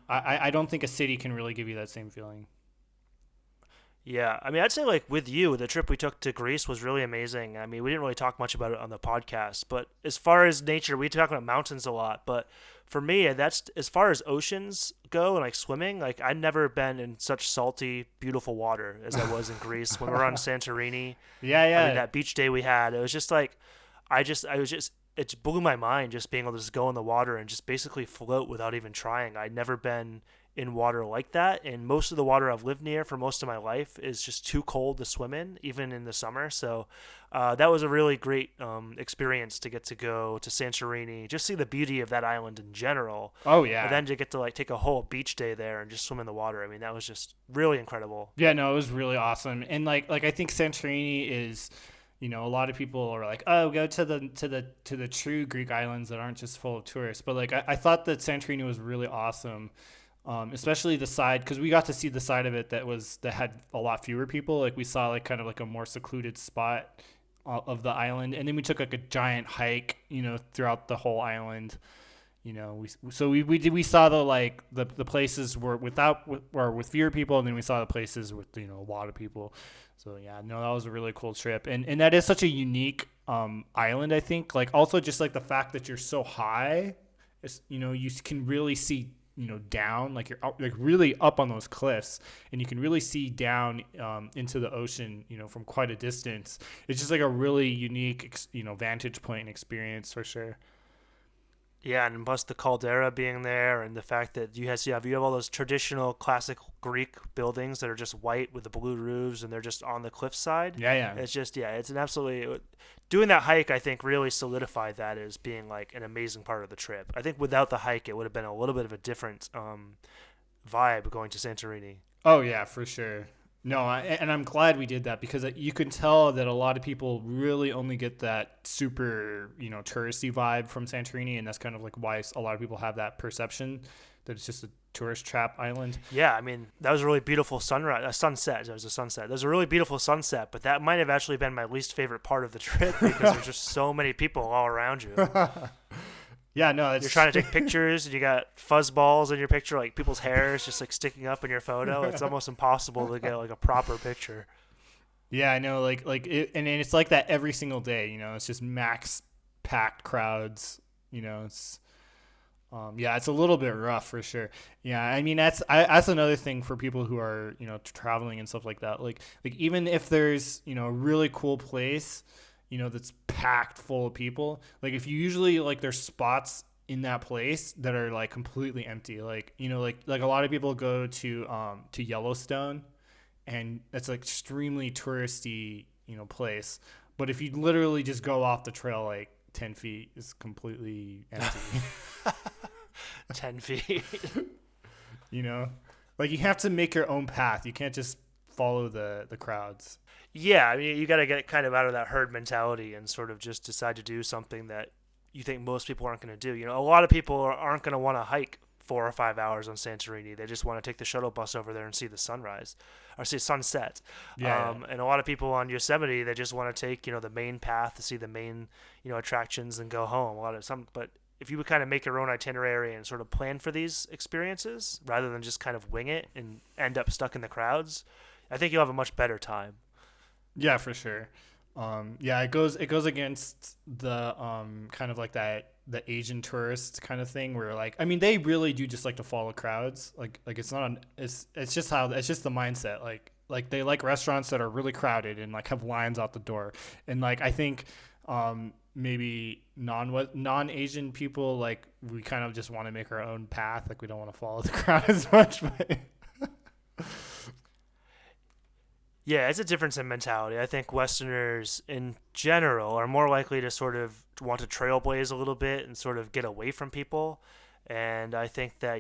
I don't think a city can really give you that same feeling. Yeah, I mean, I'd say like with you, the trip we took to Greece was really amazing. I mean, we didn't really talk much about it on the podcast, but as far as nature, we talk about mountains a lot. But for me, that's as far as oceans go and like swimming. Like I'd never been in such salty, beautiful water as I was in Greece when we were on Santorini. Yeah, I mean, yeah. that beach day we had, it was just like, I was just, it blew my mind just being able to just go in the water and just basically float without even trying. I'd never been in water like that, and most of the water I've lived near for most of my life is just too cold to swim in, even in the summer. So that was a really great experience to get to go to Santorini, just see the beauty of that island in general, Oh and yeah. then to get to like take a whole beach day there and just swim in the water. I mean, that was just really incredible. Yeah, no, it was really awesome. And like I think Santorini is, a lot of people are like, oh, go to the true Greek islands that aren't just full of tourists. But like I thought that Santorini was really awesome. Especially the side, because we got to see the side of it that had a lot fewer people. Like we saw like kind of like a more secluded spot of the island, and then we took like a giant hike, throughout the whole island. We saw the places were with fewer people, and then we saw the places with a lot of people. So yeah, no, that was a really cool trip, and that is such a unique island. I think like also just like the fact that you're so high, you can really see down, like you're like really up on those cliffs, and you can really see down into the ocean, from quite a distance. It's just like a really unique, vantage point and experience for sure. Yeah, and plus the caldera being there, and the fact that you have all those traditional classic Greek buildings that are just white with the blue roofs, and they're just on the cliffside. Yeah, yeah. It's just it's an absolutely doing that hike. I think really solidified that as being like an amazing part of the trip. I think without the hike, it would have been a little bit of a different vibe going to Santorini. Oh yeah, for sure. No, and I'm glad we did that, because you can tell that a lot of people really only get that super, touristy vibe from Santorini, and that's kind of like why a lot of people have that perception that it's just a tourist trap island. Yeah, I mean that was a really beautiful sunset. It was a sunset. There was a really beautiful sunset, but that might have actually been my least favorite part of the trip because there's just so many people all around you. Yeah, no, You're trying to take pictures and you got fuzz balls in your picture, like people's hair is just like sticking up in your photo. It's almost impossible to get like a proper picture. Yeah, I know, like it, and it's like that every single day. It's just max packed crowds. It's yeah, it's a little bit rough for sure. Yeah, I mean that's another thing for people who are traveling and stuff like that. Like even if there's a really cool place, that's packed full of people. Like if you usually like there's spots in that place that are like completely empty. Like like a lot of people go to Yellowstone, and that's like extremely touristy place. But if you literally just go off the trail like 10 feet, it's completely empty. 10 feet. Like you have to make your own path. You can't just follow the crowds. Yeah, I mean, you got to get kind of out of that herd mentality and sort of just decide to do something that you think most people aren't going to do. A lot of people aren't going to want to hike 4 or 5 hours on Santorini. They just want to take the shuttle bus over there and see the sunrise or see sunset. Yeah. And a lot of people on Yosemite, they just want to take, the main path to see the main, attractions and go home. But if you would kind of make your own itinerary and sort of plan for these experiences rather than just kind of wing it and end up stuck in the crowds, I think you'll have a much better time. Yeah, for sure. Yeah, it goes against the kind of like that the Asian tourist kind of thing where like I mean they really do just like to follow crowds. Like it's not it's just the mindset. Like they like restaurants that are really crowded and like have lines out the door. And like I think maybe non-Asian people, like we kind of just want to make our own path. Like we don't want to follow the crowd as much. But Yeah, it's a difference in mentality. I think Westerners in general are more likely to sort of want to trailblaze a little bit and sort of get away from people. And I think that,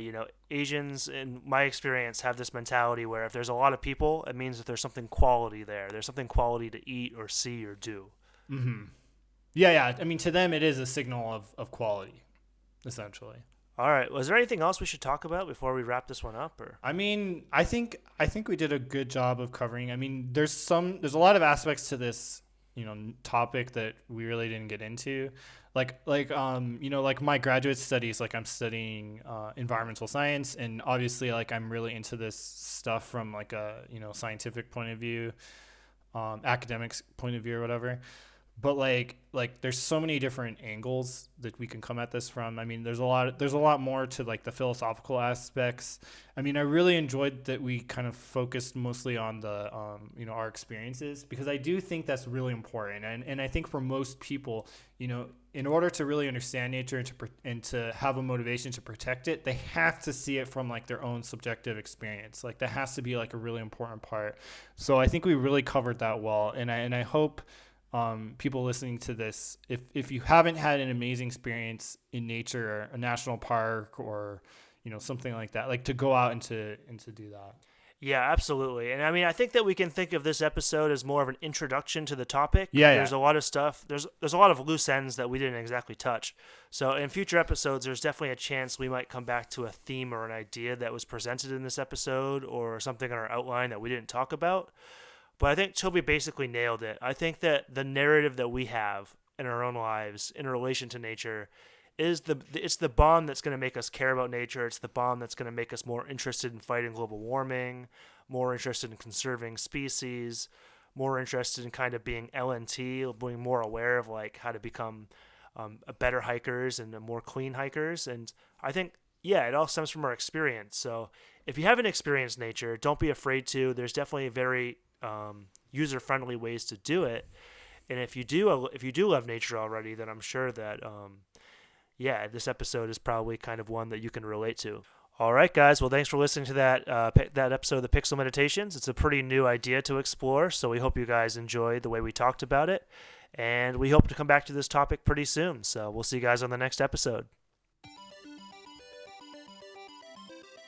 Asians, in my experience, have this mentality where if there's a lot of people, it means that there's something quality there. There's something quality to eat or see or do. yeah. I mean, to them, it is a signal of quality, essentially. All right. Was there anything else we should talk about before we wrap this one up? Or I mean, I think we did a good job of covering. I mean, there's a lot of aspects to this, topic that we really didn't get into. Like my graduate studies, like I'm studying environmental science, and obviously like I'm really into this stuff from like a, scientific point of view, academics point of view or whatever. But like there's so many different angles that we can come at this from. I mean, there's a lot more to like the philosophical aspects. I mean, I really enjoyed that we kind of focused mostly on the our experiences, because I do think that's really important. And I think for most people, in order to really understand nature and to have a motivation to protect it, they have to see it from like their own subjective experience. Like that has to be like a really important part. So I think we really covered that well, and I hope people listening to this, if you haven't had an amazing experience in nature or a national park or something like that, like to go out and to do that. Yeah, absolutely. And I mean, I think that we can think of this episode as more of an introduction to the topic. Yeah. There's a lot of stuff. There's a lot of loose ends that we didn't exactly touch. So in future episodes, there's definitely a chance we might come back to a theme or an idea that was presented in this episode or something in our outline that we didn't talk about. But I think Toby basically nailed it. I think that the narrative that we have in our own lives in relation to nature is it's the bond that's going to make us care about nature. It's the bond that's going to make us more interested in fighting global warming, more interested in conserving species, more interested in kind of being LNT, being more aware of like how to become a better hikers and a more clean hikers. And I think, yeah, it all stems from our experience. So if you haven't experienced nature, don't be afraid to. There's definitely very user-friendly ways to do it. And if you do love nature already, then I'm sure that this episode is probably kind of one that you can relate to. All right, guys. Well, thanks for listening to that episode of the Pixel Meditations. It's a pretty new idea to explore, so we hope you guys enjoyed the way we talked about it, and we hope to come back to this topic pretty soon. So we'll see you guys on the next episode.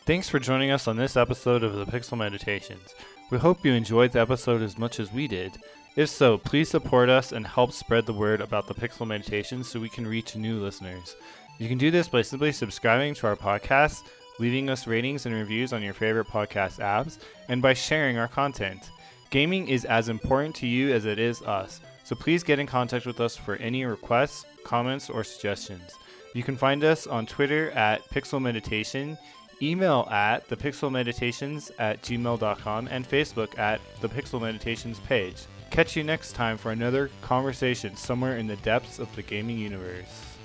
Thanks for joining us on this episode of the Pixel Meditations. We hope you enjoyed the episode as much as we did. If so, please support us and help spread the word about the Pixel Meditations so we can reach new listeners. You can do this by simply subscribing to our podcast, leaving us ratings and reviews on your favorite podcast apps, and by sharing our content. Gaming is as important to you as it is us, so please get in contact with us for any requests, comments, or suggestions. You can find us on Twitter at Pixel Meditation, email at thepixelmeditations@gmail.com, and Facebook at the Pixel Meditations page. Catch you next time for another conversation somewhere in the depths of the gaming universe.